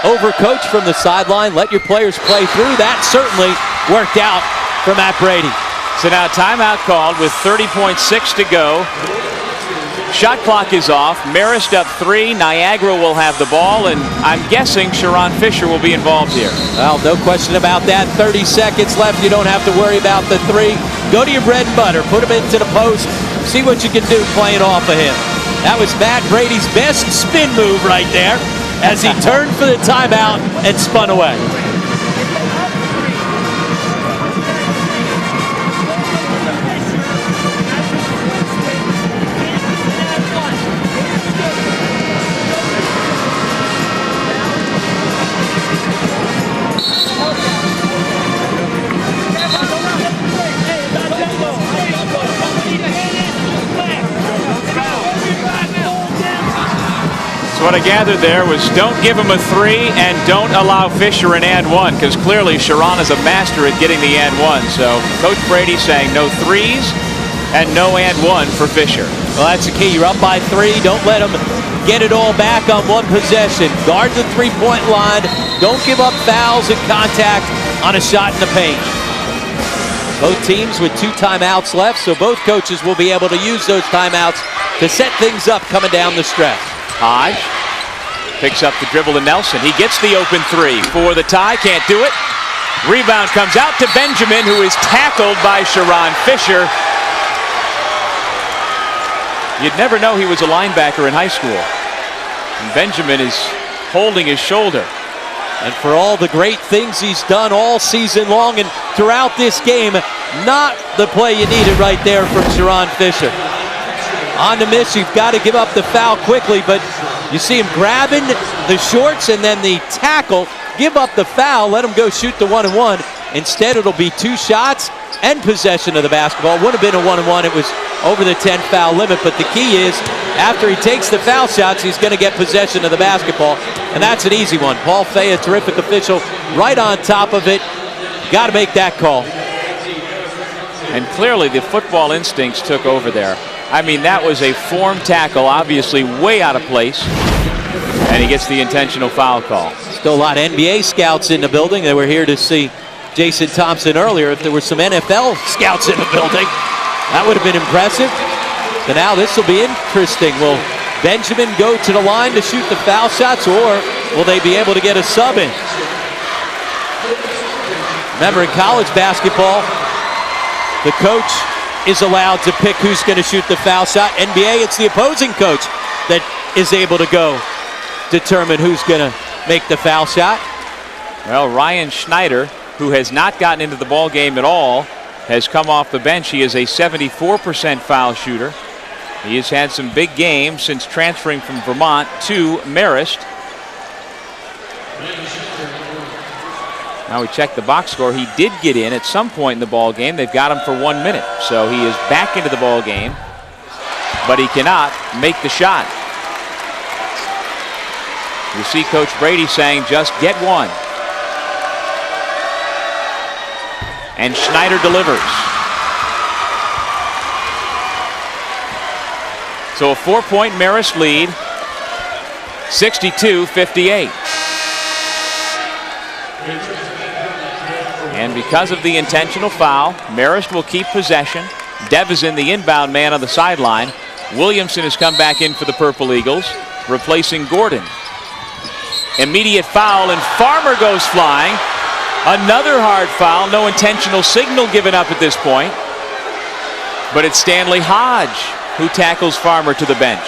overcoach from the sideline, let your players play through. That certainly worked out for Matt Brady. So now timeout called with 30.6 to go. Shot clock is off. Marist up 3. Niagara will have the ball, and I'm guessing Sharon Fisher will be involved here. Well, no question about that. 30 seconds left. You don't have to worry about the 3. Go to your bread and butter. Put him into the post. See what you can do playing off of him. That was Matt Brady's best spin move right there as he turned for the timeout and spun away. So what I gathered there was don't give him a 3 and don't allow Fisher an and 1, because clearly Sharon is a master at getting the and 1. So Coach Brady saying no 3s and no and 1 for Fisher. Well, that's the key. You're up by 3. Don't let them get it all back on one possession. Guard the three-point line. Don't give up fouls and contact on a shot in the paint. Both teams with 2 timeouts left, so both coaches will be able to use those timeouts to set things up coming down the stretch. Hodge picks up the dribble to Nelson. He gets the open 3 for the tie. Can't do it. Rebound comes out to Benjamin, who is tackled by Sharon Fisher. You'd never know he was a linebacker in high school. And Benjamin is holding his shoulder. And for all the great things he's done all season long and throughout this game, not the play you needed right there from Sharon Fisher. On the miss, you've got to give up the foul quickly, but you see him grabbing the shorts and then the tackle, give up the foul, let him go shoot the 1-and-1. Instead, it'll be 2 shots and possession of the basketball. It would have been a 1-and-1. It was over the 10 foul limit, but the key is after he takes the foul shots, he's going to get possession of the basketball, and that's an easy one. Paul Fay, a terrific official, right on top of it. Got to make that call. And clearly the football instincts took over there. I mean, that was a form tackle, obviously way out of place, and he gets the intentional foul call. Still a lot of NBA scouts in the building. They were here to see Jason Thompson earlier. If there were some NFL scouts in the building, that would have been impressive. So now this will be interesting. Will Benjamin go to the line to shoot the foul shots, or will they be able to get a sub in? Remember, in college basketball, the coach is allowed to pick who's going to shoot the foul shot. NBA, it's the opposing coach that is able to go determine who's going to make the foul shot. Well, Ryan Schneider, who has not gotten into the ball game at all, has come off the bench. He is a 74% foul shooter. He has had some big games since transferring from Vermont to Marist. Now we check the box score. He did get in at some point in the ball game. They've got him for 1 minute, so he is back into the ball game, but he cannot make the shot. You see Coach Brady saying, just get one. And Schneider delivers. So a 4-point Marist lead, 62-58. And because of the intentional foul, Marist will keep possession. Devizin, the inbound man on the sideline. Williamson has come back in for the Purple Eagles, replacing Gordon. Immediate foul, and Farmer goes flying. Another hard foul. No intentional signal given up at this point. But it's Stanley Hodge who tackles Farmer to the bench.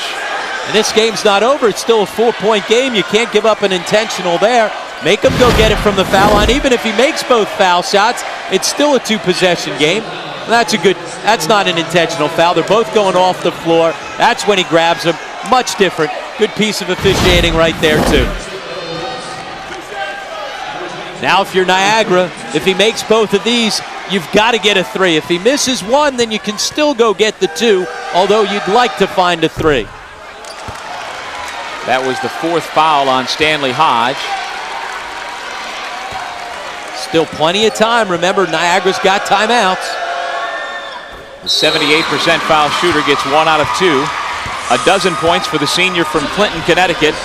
And this game's not over. It's still a 4-point game. You can't give up an intentional there. Make him go get it from the foul line. Even if he makes both foul shots, it's still a 2-possession game. That's not an intentional foul. They're both going off the floor. That's when he grabs him. Much different. Good piece of officiating right there, too. Now if you're Niagara, if he makes both of these, you've got to get a 3. If he misses 1, then you can still go get the 2, although you'd like to find a 3. That was the 4th foul on Stanley Hodge. Still plenty of time. Remember, Niagara's got timeouts. The 78% foul shooter gets 1 out of 2. A dozen points for the senior from Clinton, Connecticut.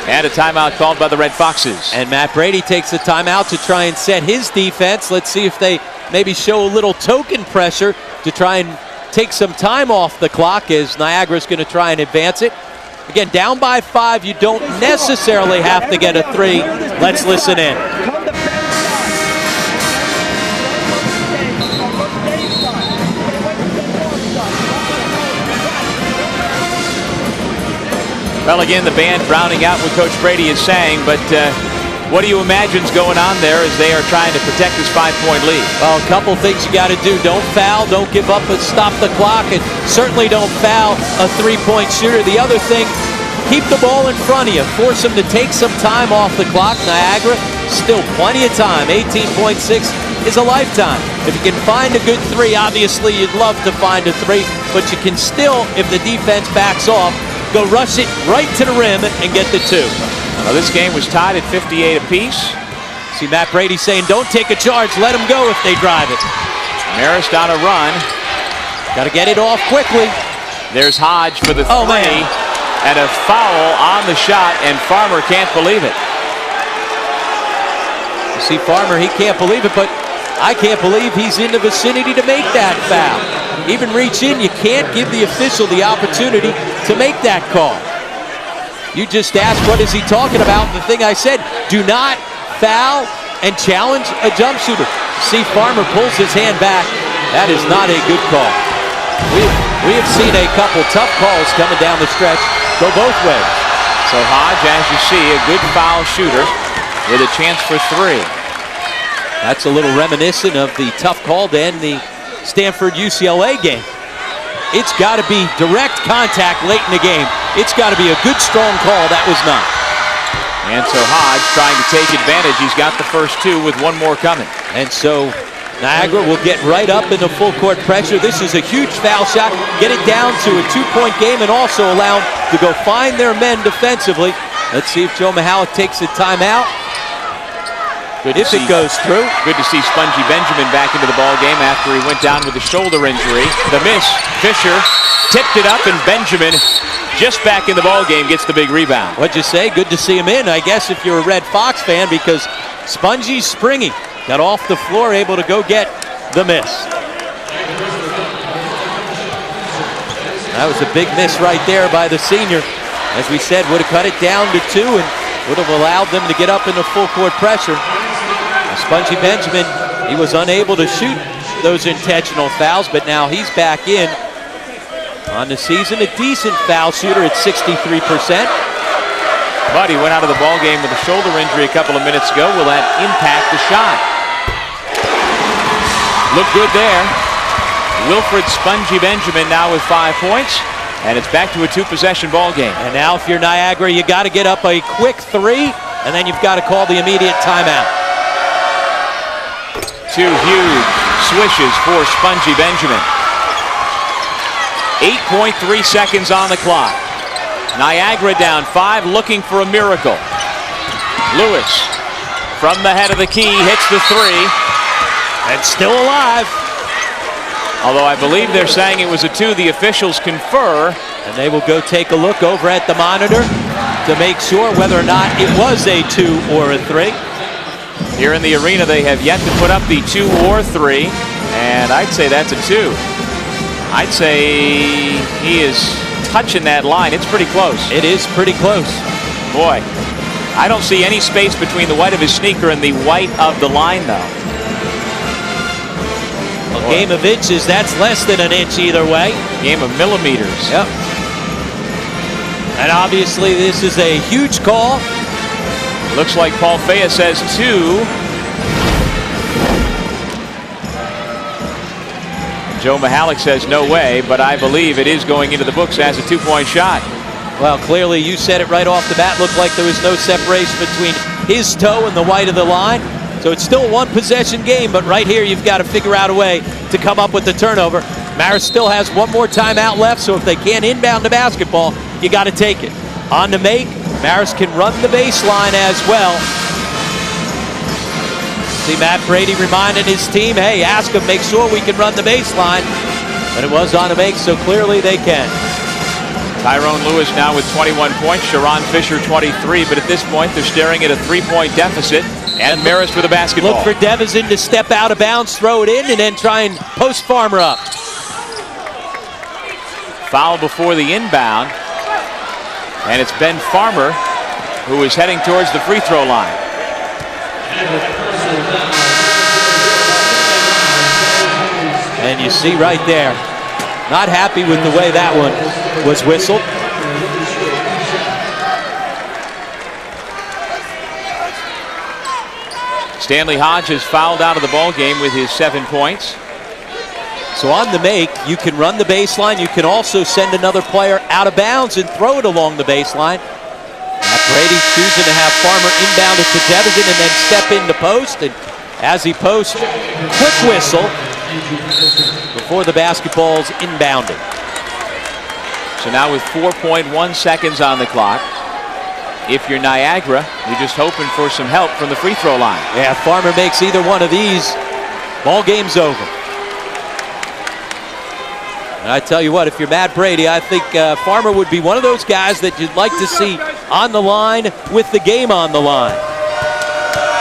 And a timeout called by the Red Foxes. And Matt Brady takes the timeout to try and set his defense. Let's see if they maybe show a little token pressure to try and take some time off the clock, as Niagara's going to try and advance it. Again, down by 5, you don't necessarily have to get a 3. Let's listen in. Well, again, the band drowning out what Coach Brady is saying, but what do you imagine's going on there as they are trying to protect this 5-point lead? Well, a couple things you got to do. Don't foul, don't give up and stop the clock, and certainly don't foul a 3-point shooter. The other thing, keep the ball in front of you. Force them to take some time off the clock. Niagara, still plenty of time. 18.6 is a lifetime. If you can find a good 3, obviously you'd love to find a 3, but you can still, if the defense backs off, go rush it right to the rim and get the 2. Well, this game was tied at 58 apiece. See Matt Brady saying, don't take a charge, let them go if they drive it. Marist on a run. Got to get it off quickly. There's Hodge for the 3. Man. And a foul on the shot, and Farmer can't believe it. You see Farmer, he can't believe it, but I can't believe he's in the vicinity to make that foul. Even reach in, you can't give the official the opportunity to make that call. You just asked, what is he talking about? The thing I said, do not foul and challenge a jump shooter. See Farmer pulls his hand back. That is not a good call. We have seen a couple tough calls coming down the stretch go both ways. So Hodge, as you see, a good foul shooter with a chance for 3. That's a little reminiscent of the tough call to end the Stanford-UCLA game. It's got to be direct contact late in the game. It's got to be a good, strong call. That was not. And so Hodge trying to take advantage. He's got the first 2 with 1 more coming. And so Niagara will get right up into full court pressure. This is a huge foul shot. Get it down to a 2-point game and also allow them to go find their men defensively. Let's see if Joe Mihalik takes a timeout. If it goes through. Good to see Spongy Benjamin back into the ball game after he went down with a shoulder injury. The miss. Fisher tipped it up, and Benjamin, just back in the ball game, gets the big rebound. What'd you say? Good to see him in, I guess, if you're a Red Fox fan, because Spongy's springy. Got off the floor, able to go get the miss. That was a big miss right there by the senior. As we said, would have cut it down to 2 and would have allowed them to get up into full court pressure. Spongy Benjamin, he was unable to shoot those intentional fouls, but now he's back in on the season. A decent foul shooter at 63%. But he went out of the ball game with a shoulder injury a couple of minutes ago. Will that impact the shot? Look good there. Wilfred Spongy Benjamin now with 5 points. And it's back to a 2-possession ball game. And now if you're Niagara, you got to get up a quick 3, and then you've got to call the immediate timeout. 2 huge swishes for Spongy Benjamin. 8.3 seconds on the clock. Niagara down 5, looking for a miracle. Lewis from the head of the key hits the 3. And still alive. Although I believe they're saying it was a 2, the officials confer. And they will go take a look over at the monitor to make sure whether or not it was a 2 or a 3. Here in the arena, they have yet to put up the 2 or 3, and I'd say that's a 2. I'd say he is touching that line. It's pretty close. It is pretty close. Boy, I don't see any space between the white of his sneaker and the white of the line, though. A game of inches, that's less than an inch either way. Game of millimeters. Yep. And obviously this is a huge call. Looks like Paul Fea says 2. Joe Mihalik says no way, but I believe it is going into the books as a 2-point shot. Well, clearly you said it right off the bat. Looked like there was no separation between his toe and the white of the line. So it's still a one-possession game, but right here you've got to figure out a way to come up with the turnover. Marist still has one more timeout left, so if they can't inbound the basketball, you got to take it. On to make. Marist can run the baseline as well. See Matt Brady reminding his team, hey, ask them, make sure we can run the baseline. But it was on to make, so clearly they can. Tyrone Lewis now with 21 points, Sharon Fisher 23, but at this point they're staring at a 3-point deficit, and Marist with a basketball. Look for Devizin to step out of bounds, throw it in, and then try and post Farmer up. Foul before the inbound, and it's Ben Farmer who is heading towards the free throw line. And you see right there, not happy with the way that one was whistled. Stanley Hodge is fouled out of the ball game with his 7 points. So on the make, you can run the baseline. You can also send another player out of bounds and throw it along the baseline. Matt Brady choosing to have Farmer inbound it to Devizin and then step in the post. And as he posts, quick whistle before the basketball's inbounded. So now with 4.1 seconds on the clock, if you're Niagara, you're just hoping for some help from the free throw line. Yeah, if Farmer makes either one of these, ball game's over. And I tell you what, if you're Matt Brady, I think Farmer would be one of those guys that you'd like to see on the line with the game on the line.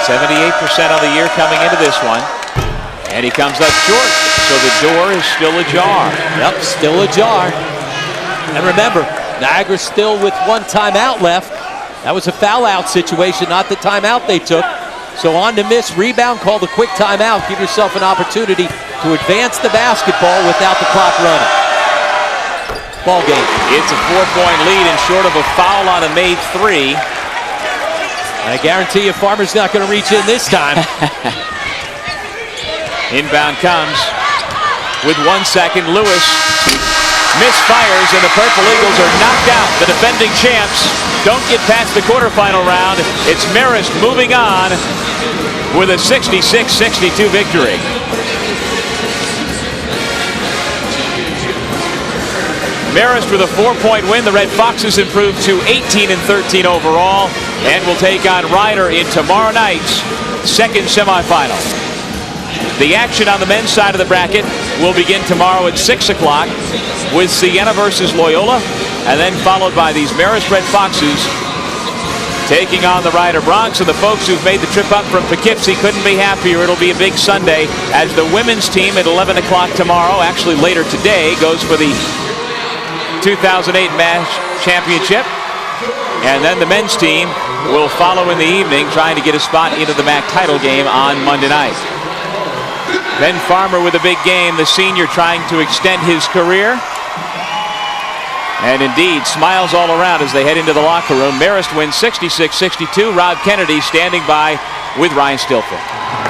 78% on the year coming into this one. And he comes up short, so the door is still ajar. Yep, still ajar. And remember, Niagara still with one timeout left. That was a foul-out situation, not the timeout they took. So on to miss, rebound, call the quick timeout. Give yourself an opportunity to advance the basketball without the clock running. Ball game. It's a 4-point lead and short of a foul on a made 3. And I guarantee you Farmer's not going to reach in this time. Inbound comes with 1 second. Lewis misfires and the Purple Eagles are knocked out. The defending champs don't get past the quarterfinal round. It's Marist moving on with a 66-62 victory. Marist with a 4-point win. The Red Foxes improved to 18-13 overall and will take on Ryder in tomorrow night's second semifinal. The action on the men's side of the bracket will begin tomorrow at 6 o'clock with Siena versus Loyola, and then followed by these Marist Red Foxes taking on the Ryder Bronx. And the folks who've made the trip up from Poughkeepsie couldn't be happier. It'll be a big Sunday as the women's team at 11 o'clock tomorrow, actually later today, goes for the 2008 MAAC championship. And then the men's team will follow in the evening, trying to get a spot into the MAAC title game on Monday night. Ben Farmer with a big game, the senior trying to extend his career. And indeed, smiles all around as they head into the locker room. Marist wins 66-62. Rob Kennedy standing by with Ryan Stilfen.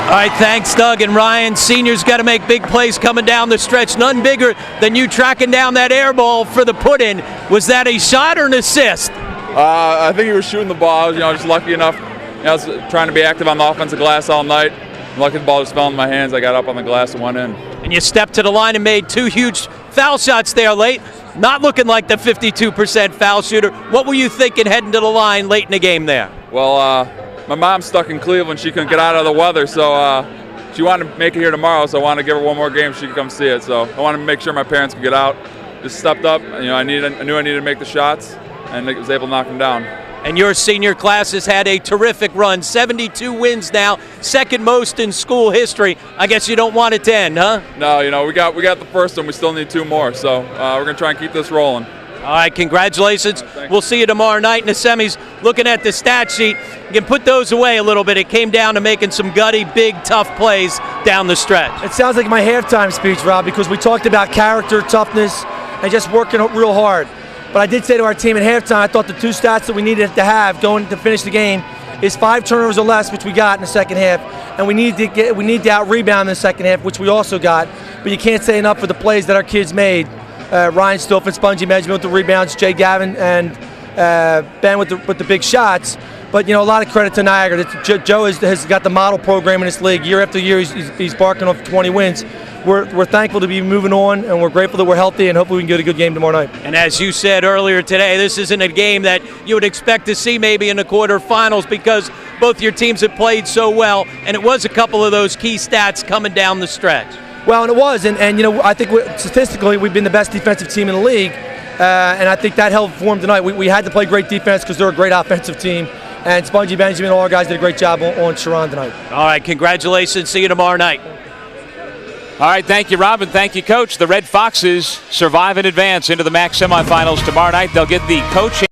All right, thanks, Doug and Ryan. Seniors got to make big plays coming down the stretch. None bigger than you tracking down that air ball for the put-in. Was that a shot or an assist? I think he was shooting the ball. Just lucky enough. I was trying to be active on the offensive glass all night. Lucky the ball just fell in my hands. I got up on the glass and went in. And you stepped to the line and made 2 huge foul shots there late. Not looking like the 52% foul shooter. What were you thinking heading to the line late in the game there? Well, my mom's stuck in Cleveland. She couldn't get out of the weather, so she wanted to make it here tomorrow, so I wanted to give her one more game so she could come see it. So I wanted to make sure my parents could get out. Just stepped up. I knew I needed to make the shots, and I was able to knock them down. And your senior class has had a terrific run. 72 wins now, second most in school history. I guess you don't want it to end, huh? No, we got the first one. We still need 2 more, so we're going to try and keep this rolling. All right, congratulations. We'll see you tomorrow night in the semis. Looking at the stat sheet, you can put those away a little bit. It came down to making some gutty, big, tough plays down the stretch. It sounds like my halftime speech, Rob, because we talked about character, toughness, and just working real hard. But I did say to our team at halftime, I thought the 2 stats that we needed to have going to finish the game is 5 turnovers or less, which we got in the second half, and we need to out-rebound in the second half, which we also got. But you can't say enough for the plays that our kids made. Ryan Stilfen, Spongy Benjamin with the rebounds, Jay Gavin, and Ben with the big shots. But, a lot of credit to Niagara. Joe has got the model program in this league. Year after year, he's barking off 20 wins. We're thankful to be moving on, and we're grateful that we're healthy, and hopefully we can get a good game tomorrow night. And as you said earlier today, this isn't a game that you would expect to see maybe in the quarterfinals because both your teams have played so well, and it was a couple of those key stats coming down the stretch. Well, and it was, and I think statistically we've been the best defensive team in the league, and I think that helped form tonight. We had to play great defense because they're a great offensive team, and Spongy Benjamin and all our guys did a great job on Sharon tonight. All right, congratulations. See you tomorrow night. All right, thank you, Rob, and thank you, Coach. The Red Foxes survive and advance into the MAAC semifinals tomorrow night. They'll get the coach